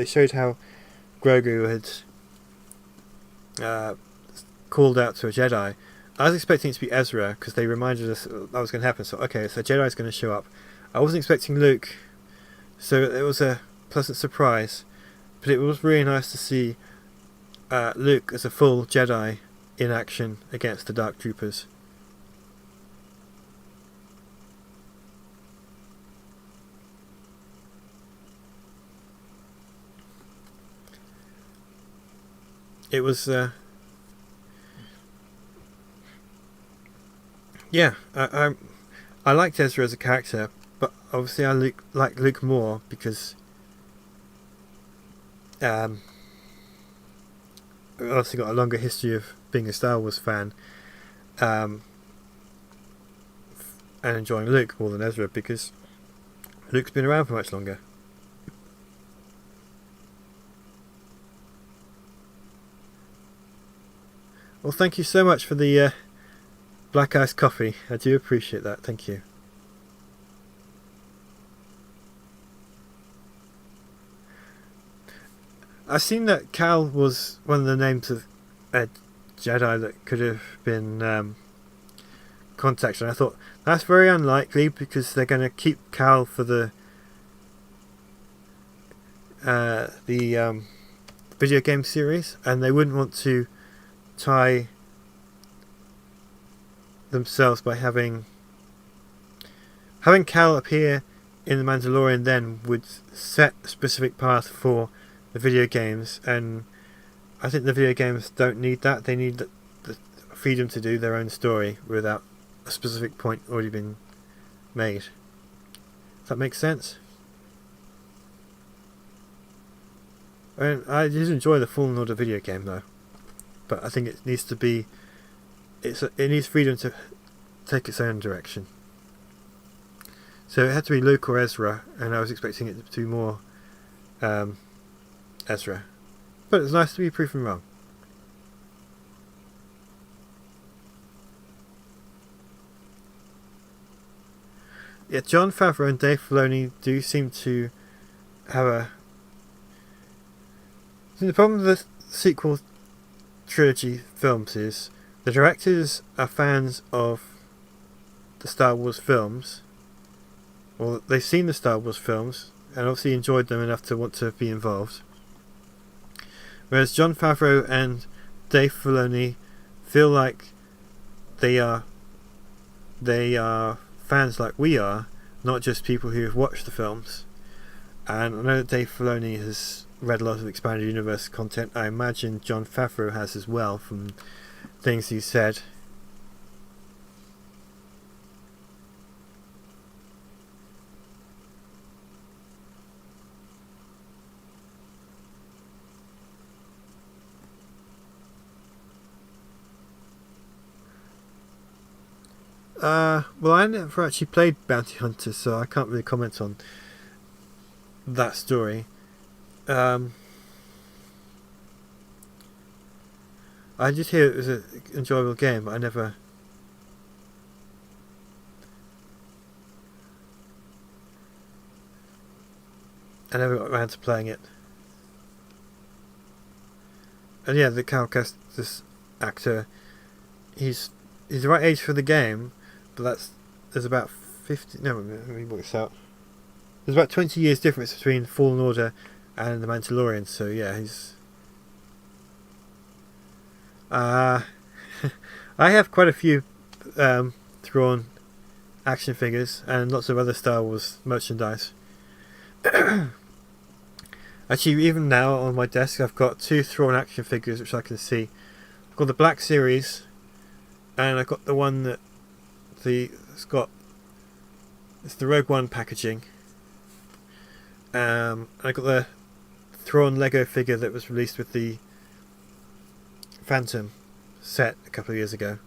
showed how Grogu had called out to a Jedi. I was expecting it to be Ezra, because they reminded us that was going to happen. So okay, so Jedi's going to show up. I wasn't expecting Luke, so it was a pleasant surprise. But it was really nice to see Luke as a full Jedi in action against the Dark Troopers. It was I liked Ezra as a character, but obviously I like Luke more because I've obviously got a longer history of being a Star Wars fan, and enjoying Luke more than Ezra, because Luke's been around for much longer. Well, thank you so much for the black iced coffee. I do appreciate that. Thank you. I've seen that Cal was one of the names of a Jedi that could have been contacted, and I thought that's very unlikely, because they're going to keep Cal for the video game series, and they wouldn't want to tie themselves by having Cal appear in The Mandalorian. Then would set a specific path for the video games, and I think the video games don't need that. They need the freedom to do their own story without a specific point already been made. Does that make sense? I did enjoy the Fallen Order video game though, but I think it needs to be it needs freedom to take its own direction. So it had to be Luke or Ezra, and I was expecting it to be more Ezra, but it's nice to be proven wrong. Yeah, Jon Favreau and Dave Filoni do seem to have the problem with the sequel trilogy films is the directors are fans of the Star Wars films, or they've seen the Star Wars films and obviously enjoyed them enough to want to be involved. Whereas Jon Favreau and Dave Filoni feel like they are fans like we are, not just people who have watched the films. And I know that Dave Filoni has read a lot of expanded universe content. I imagine Jon Favreau has as well, from things he said. Well, I never actually played Bounty Hunter, so I can't really comment on that story. I did hear it was an enjoyable game, but I never got around to playing it. And yeah, the Carl Kestis actor, he's the right age for the game, but there's about 50. No, let me work this out. There's about 20 years difference between Fallen Order and The Mandalorian, so yeah, he's... I have quite a few Thrawn action figures and lots of other Star Wars merchandise. Actually, even now on my desk I've got 2 Thrawn action figures which I can see. I've got the Black Series, and I've got the one that it's the Rogue One packaging. I got the Thrawn Lego figure that was released with the Phantom set a couple of years ago.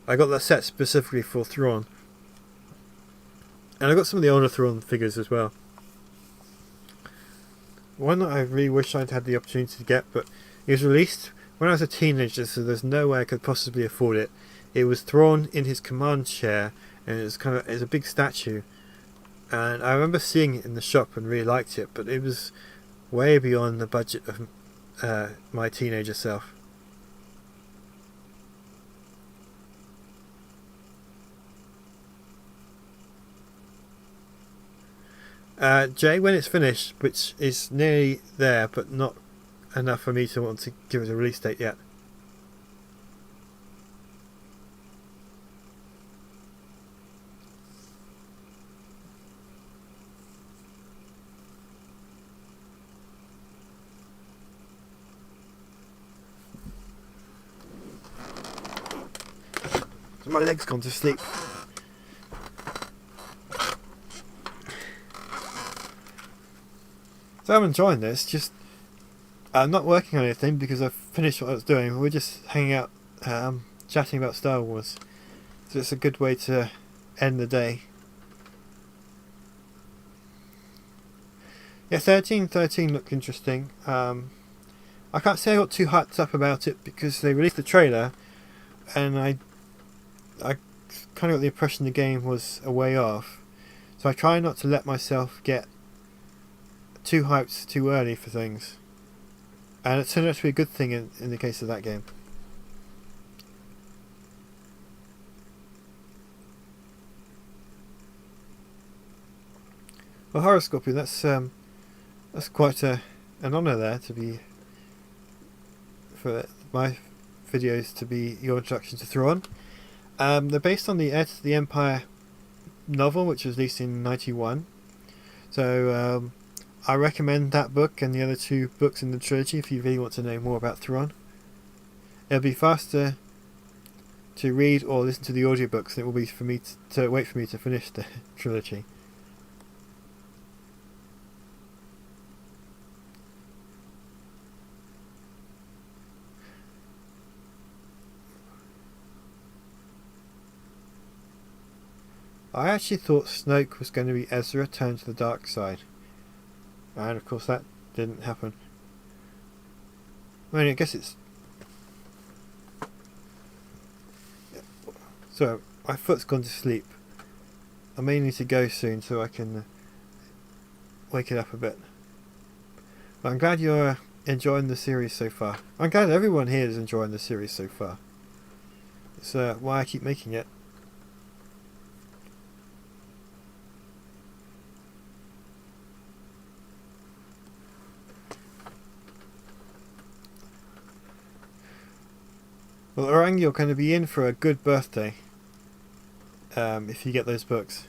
I got that set specifically for Thrawn. And I got some of the older Thrawn figures as well. One that I really wish I'd had the opportunity to get, but it was released when I was a teenager, so there's no way I could possibly afford it. It was Thrawn in his command chair, and it's a big statue. And I remember seeing it in the shop and really liked it, but it was way beyond the budget of my teenager self. Jay, when it's finished, which is nearly there, but not enough for me to want to give it a release date yet. So my leg's gone to sleep. So I'm enjoying this, just I'm not working on anything because I've finished what I was doing. We're just hanging out, chatting about Star Wars. So it's a good way to end the day. Yeah, 1313 looked interesting. I can't say I got too hyped up about it because they released the trailer and I kind of got the impression the game was a way off. So I try not to let myself get too hyped too early for things, and it turned out to be a good thing in the case of that game. Well, Horoscoping, that's quite an honour there to be, for my videos to be your introduction to Thrawn. They're based on the Heir to the Empire novel, which was released in '91. So I recommend that book and the other 2 books in the trilogy if you really want to know more about Thrawn. It'll be faster to read or listen to the audiobooks than it will be for me to wait for me to finish the trilogy. I actually thought Snoke was going to be Ezra turned to the dark side. And of course that didn't happen. I mean, I guess it's... So, my foot's gone to sleep. I may need to go soon so I can wake it up a bit. But I'm glad you're enjoying the series so far. I'm glad everyone here is enjoying the series so far. It's why I keep making it. Well, Orang, you're going to be in for a good birthday if you get those books.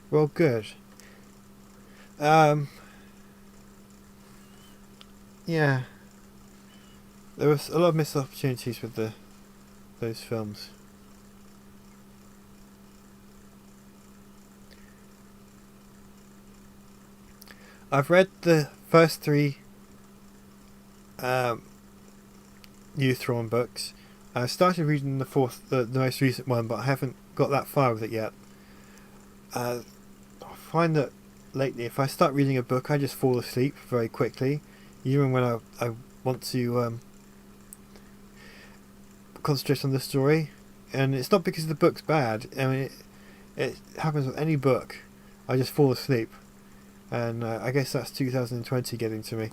Well, good. Yeah, there was a lot of missed opportunities with those films. I've read the first three new Thrawn books. I started reading the most recent one, but I haven't got that far with it yet. I find that lately, if I start reading a book, I just fall asleep very quickly, even when I want to concentrate on the story. And it's not because the book's bad. I mean, it happens with any book. I just fall asleep, and I guess that's 2020 getting to me.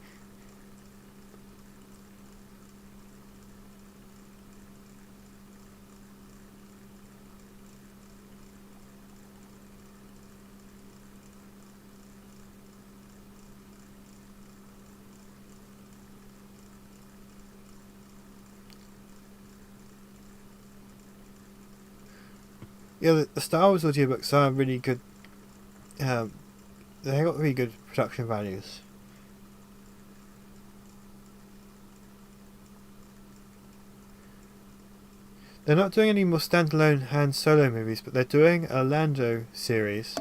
Yeah, the Star Wars audiobooks are really good. They got really good production values. They're not doing any more standalone Han Solo movies, but they're doing a Lando series,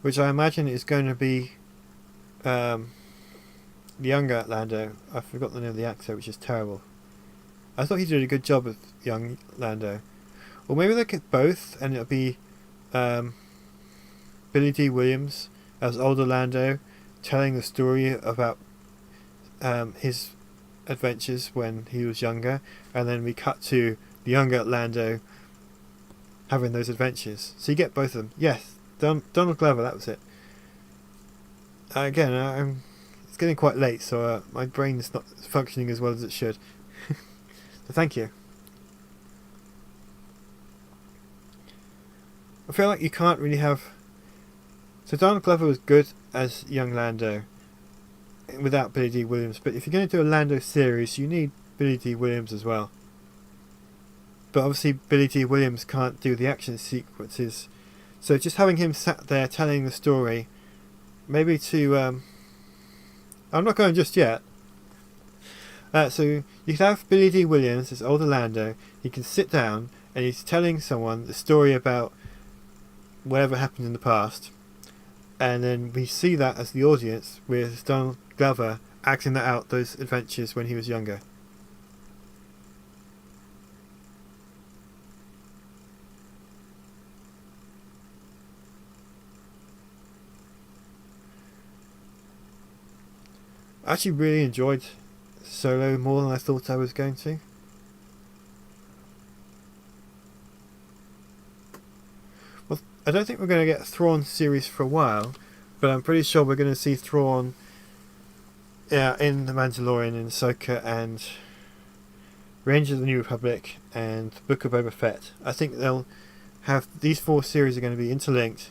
which I imagine is going to be younger Lando. I forgot the name of the actor, which is terrible. I thought he did a good job with young Lando. Or maybe they get both, and it'll be Billy D. Williams as older Lando, telling the story about his adventures when he was younger, and then we cut to the younger Lando having those adventures. So you get both of them. Yes, Donald Glover, that was it. Again, it's getting quite late, so my brain is not functioning as well as it should. So thank you. I feel like you can't really have... So Donald Glover was good as young Lando without Billy D. Williams, but if you're going to do a Lando series, you need Billy D. Williams as well. But obviously Billy D. Williams can't do the action sequences, so just having him sat there telling the story, maybe to... I'm not going just yet. So you could have Billy D. Williams as older Lando. He can sit down and he's telling someone the story about whatever happened in the past, and then we see that as the audience with Donald Glover acting that out, those adventures when he was younger. I actually really enjoyed Solo more than I thought I was going to. Well, I don't think we're going to get a Thrawn series for a while, but I'm pretty sure we're going to see Thrawn in The Mandalorian, in Ahsoka, and Rangers of the New Republic, and Book of Boba Fett. I think they'll have... These four series are going to be interlinked,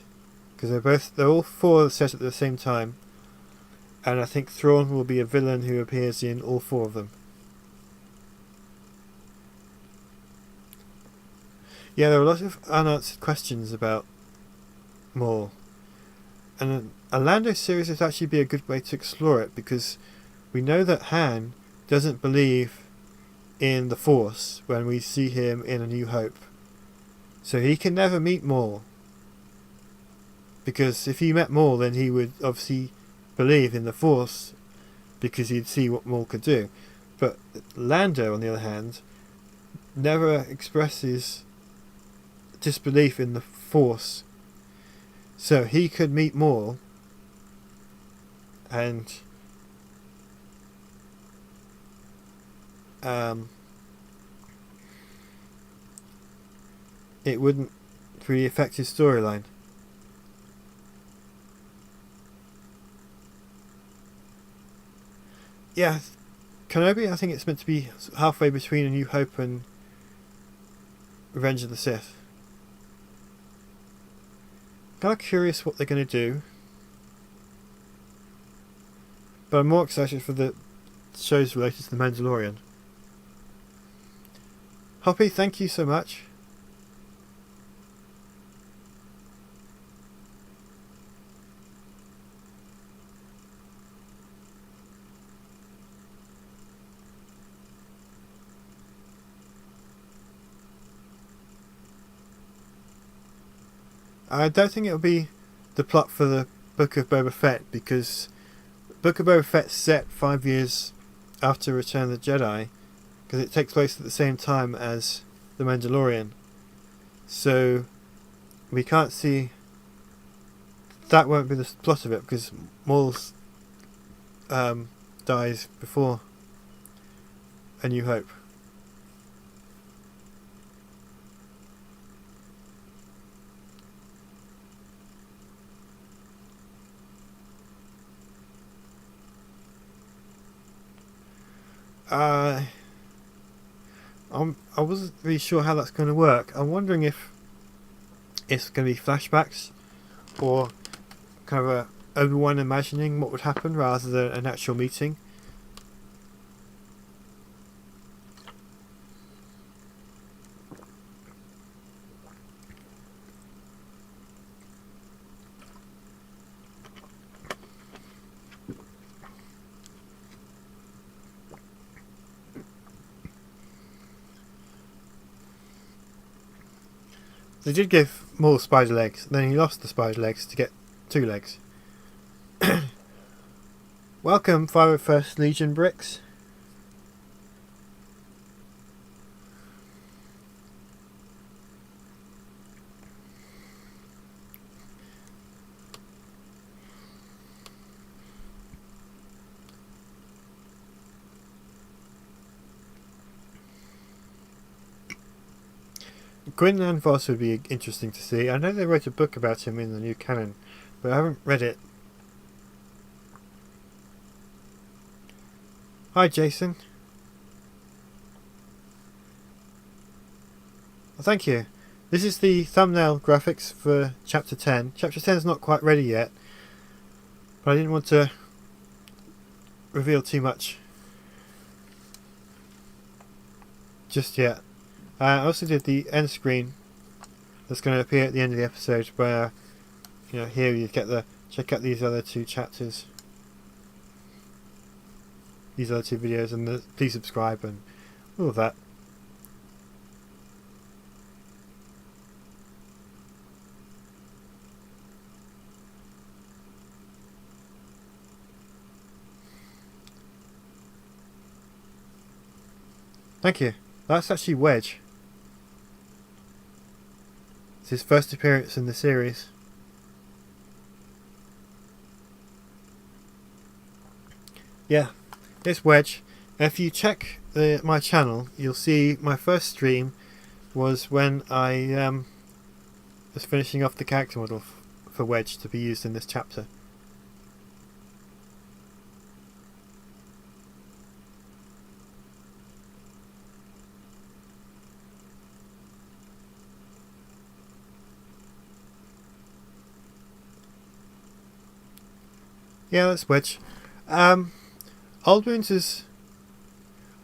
because they're all four set at the same time. And I think Thrawn will be a villain who appears in all four of them. Yeah, there are a lot of unanswered questions about Maul. And a Lando series would actually be a good way to explore it, because we know that Han doesn't believe in the Force when we see him in A New Hope. So he can never meet Maul. Because if he met Maul, then he would obviously believe in the Force, because he'd see what Maul could do. But Lando, on the other hand, never expresses disbelief in the Force. So he could meet Maul and it wouldn't really affect his storyline. Yeah, Kenobi, I think it's meant to be halfway between A New Hope and Revenge of the Sith. Kind of curious what they're going to do, but I'm more excited for the shows related to The Mandalorian. Hoppy, thank you so much. I don't think it'll be the plot for the Book of Boba Fett, because Book of Boba Fett's set 5 years after Return of the Jedi, because it takes place at the same time as The Mandalorian. So we can't see, that won't be the plot of it, because Maul dies before A New Hope. I wasn't really sure how that's going to work. I'm wondering if it's going to be flashbacks, or kind of a Obi-Wan imagining what would happen rather than an actual meeting. They did give Maul spider legs, then he lost the spider legs to get 2 legs. Welcome, 501st Legion Bricks. Quinlan Vos would be interesting to see. I know they wrote a book about him in the new canon, but I haven't read it. Hi, Jason. Well, thank you. This is the thumbnail graphics for Chapter 10. Chapter 10 is not quite ready yet, but I didn't want to reveal too much just yet. I also did the end screen that's going to appear at the end of the episode, where, you know, here you get the check out these other 2 chapters, these other 2 videos, and please subscribe and all of that. Thank you. That's actually Wedge. It's his first appearance in the series. Yeah, it's Wedge. If you check my channel, you'll see my first stream was when I was finishing off the character model for Wedge to be used in this chapter. Yeah, that's Wedge. Old Wounds is...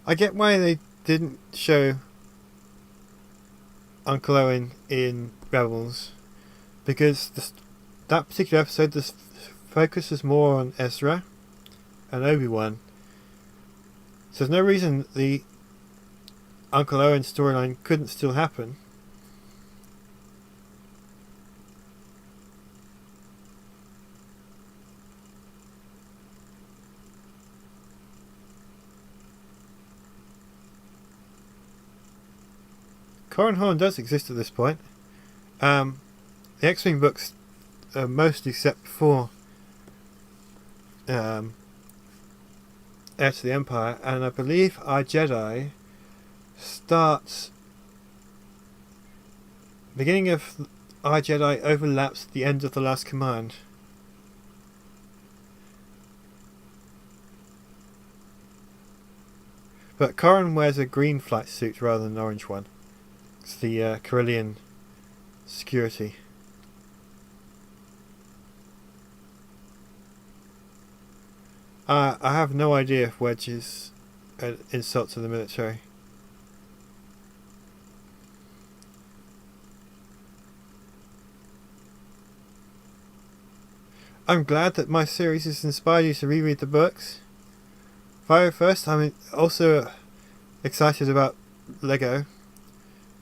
I get why they didn't show Uncle Owen in Rebels, because that particular episode, the focus is more on Ezra and Obi-Wan. So there's no reason the Uncle Owen storyline couldn't still happen. Corran Horn does exist at this point. The X-Wing books are mostly set before Heir to the Empire, and I believe Our Jedi starts... beginning of Our Jedi overlaps the end of The Last Command. But Corran wears a green flight suit rather than an orange one. It's the Corellian security. I have no idea if Wedge is an insult to the military. I'm glad that my series has inspired you to reread the books. First, I'm also excited about Lego.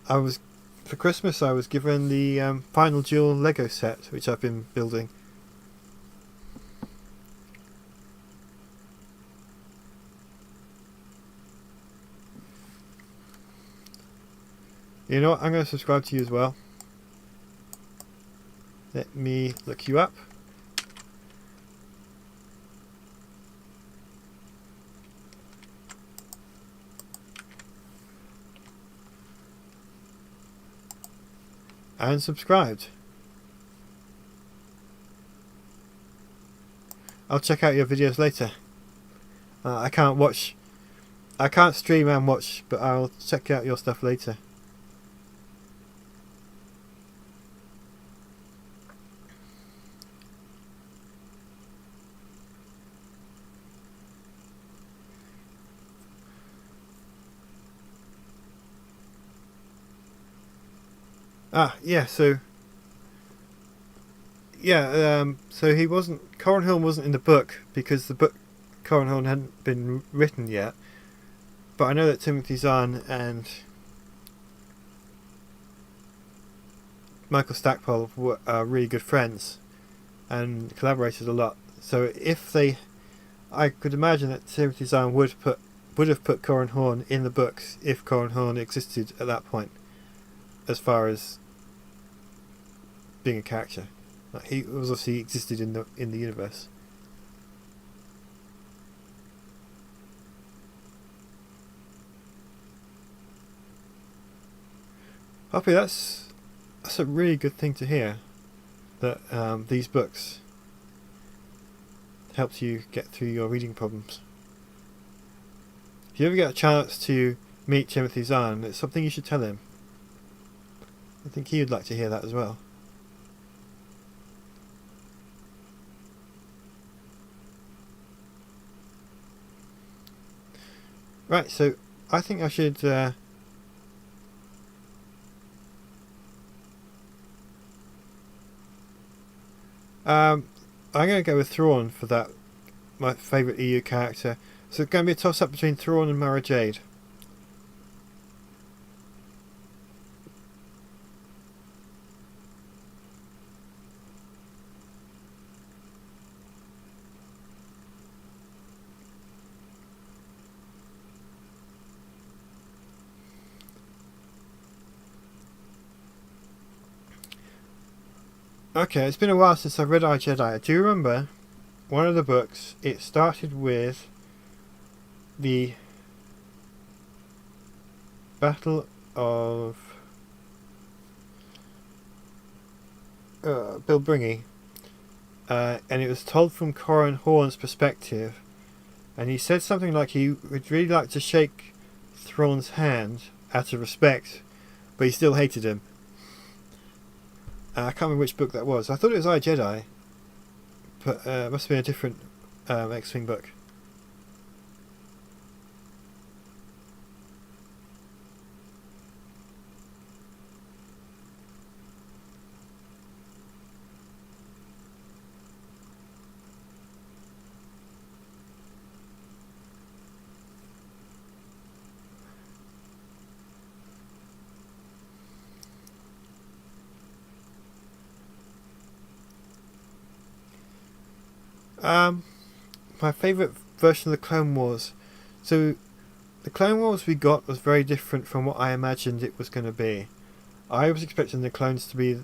I was for Christmas I was given the Final Duel Lego set, which I've been building. You know what, I'm going to subscribe to you as well. Let me look you up. And subscribed. I'll check out your videos later. I can't stream and watch, but I'll check out your stuff later. So Corin Horn wasn't in the book because the book Corin Horn hadn't been written yet. But I know that Timothy Zahn and Michael Stackpole are really good friends and collaborated a lot. So I could imagine that Timothy Zahn would have put Corin Horn in the books if Corin Horn existed at that point, as far as being a character. Like, he obviously existed in the universe. Poppy, that's a really good thing to hear, that these books helped you get through your reading problems. If you ever get a chance to meet Timothy Zahn, it's something you should tell him. I think he would like to hear that as well. Right, so I think I should I'm going to go with Thrawn for that, my favourite EU character. So it's going to be a toss-up between Thrawn and Mara Jade. Okay, it's been a while since I've read I, Jedi. I do remember one of the books, it started with the Battle of Bilbringi, and it was told from Corin Horn's perspective, and he said something like he would really like to shake Thrawn's hand out of respect, but he still hated him. I can't remember which book that was. I thought it was I, Jedi, but it must have been a different X-Wing book. My favourite version of the Clone Wars. So, the Clone Wars we got was very different from what I imagined it was going to be. I was expecting the clones to be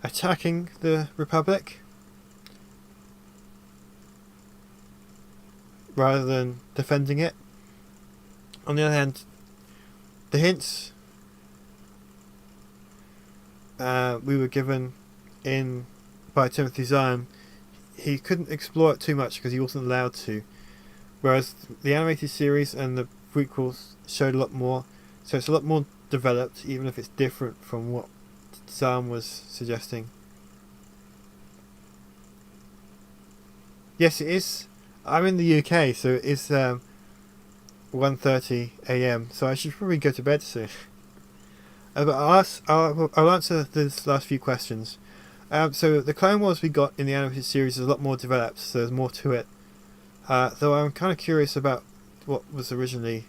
attacking the Republic rather than defending it. On the other hand, the hints we were given by Timothy Zahn, he couldn't explore it too much because he wasn't allowed to, whereas the animated series and the prequels showed a lot more, so it's a lot more developed, even if it's different from what Zahn was suggesting. Yes, it is. I'm in the UK, so it is 1:30 AM, so I should probably go to bed soon. But I'll answer these last few questions. So the Clone Wars we got in the animated series is a lot more developed, so there's more to it. Though I'm kind of curious about what was originally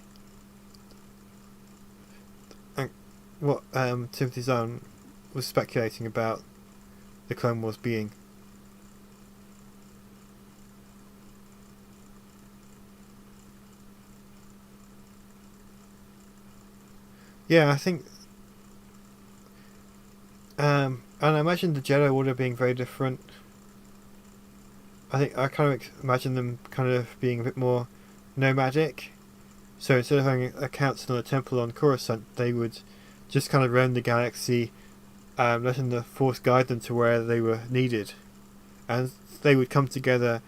what Timothy Zahn was speculating about the Clone Wars being. Yeah, I think, and I imagine the Jedi Order being very different. I think I kind of imagine them kind of being a bit more nomadic. So instead of having a council and a temple on Coruscant, they would just kind of roam the galaxy, letting the Force guide them to where they were needed, and they would come together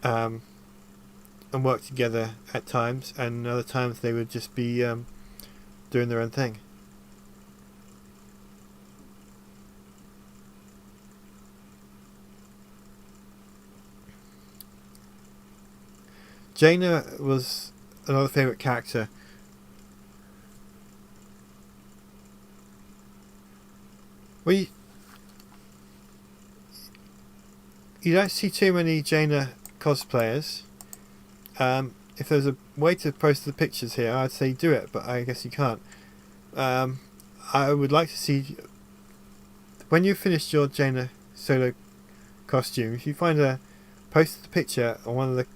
and work together at times, and other times they would just be doing their own thing. Jaina was another favourite character. Well, you don't see too many Jaina cosplayers. If there's a way to post the pictures here, I'd say do it, but I guess you can't. I would like to see, when you've finished your Jaina solo costume, if you post the picture on one of the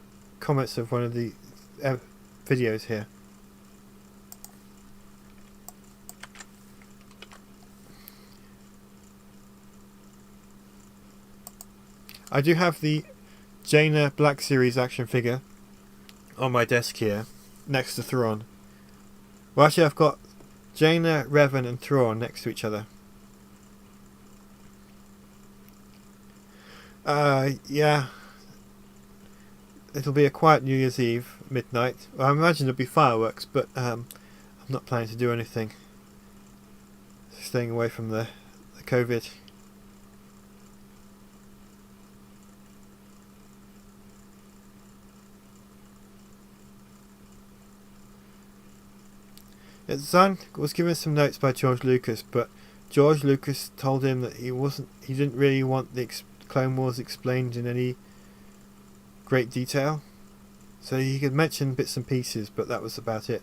comments of one of the videos here. I do have the Jaina Black Series action figure on my desk here, next to Thrawn. Well, actually, I've got Jaina, Revan, and Thrawn next to each other. Yeah. It'll be a quiet New Year's Eve, midnight. Well, I imagine there'll be fireworks, but I'm not planning to do anything. Staying away from the COVID. Zahn was given some notes by George Lucas, but George Lucas told him that he didn't really want the Clone Wars explained in any great detail, so he could mention bits and pieces, but that was about it.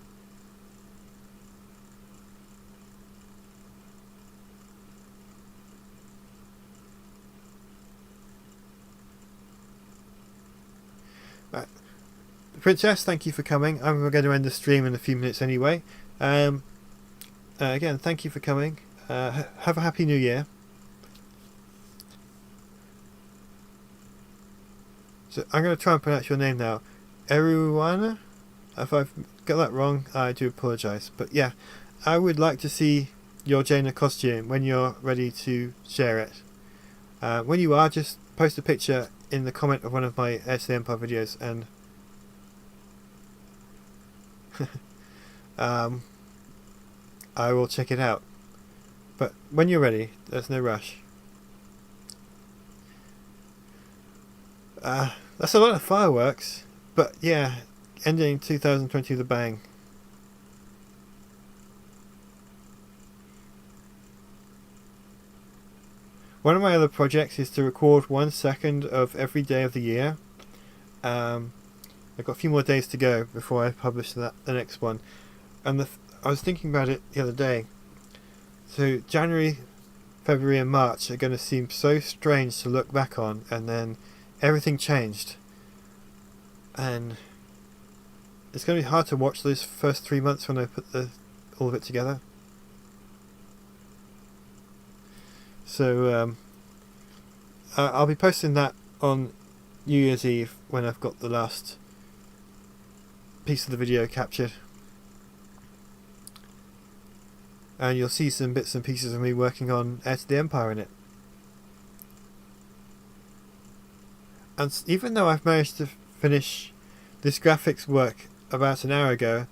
Princess, thank you for coming. I'm going to end the stream in a few minutes anyway. Again, thank you for coming. Have a happy new year. So I'm going to try and pronounce your name now. Eruana? If I've got that wrong, I do apologise. But yeah, I would like to see your Jaina costume when you're ready to share it. When you are, just post a picture in the comment of one of my Heir to the Empire videos, and I will check it out. But when you're ready, there's no rush. That's a lot of fireworks, but yeah, ending 2020 with a bang. One of my other projects is to record 1 second of every day of the year. I've got a few more days to go before I publish the next one, and I was thinking about it the other day. So January, February and March are going to seem so strange to look back on, and then everything changed, and it's going to be hard to watch those first 3 months when I put all of it together. So I'll be posting that on New Year's Eve when I've got the last piece of the video captured, and you'll see some bits and pieces of me working on Heir to the Empire in it. And even though I've managed to finish this graphics work about an hour ago,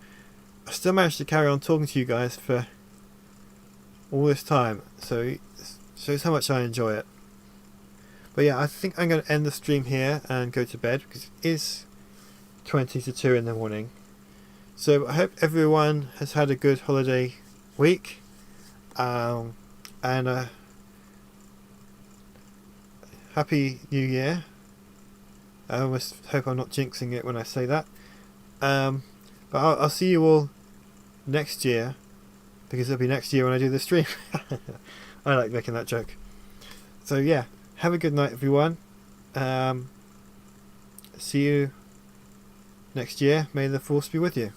I still managed to carry on talking to you guys for all this time, so it shows how much I enjoy it. But yeah, I think I'm going to end the stream here and go to bed, because it is 20 to 2 in the morning. So I hope everyone has had a good holiday week, and happy New Year. I almost hope I'm not jinxing it when I say that. But I'll see you all next year. because it'll be next year when I do the stream. I like making that joke. So yeah, have a good night, everyone. See you next year. May the force be with you.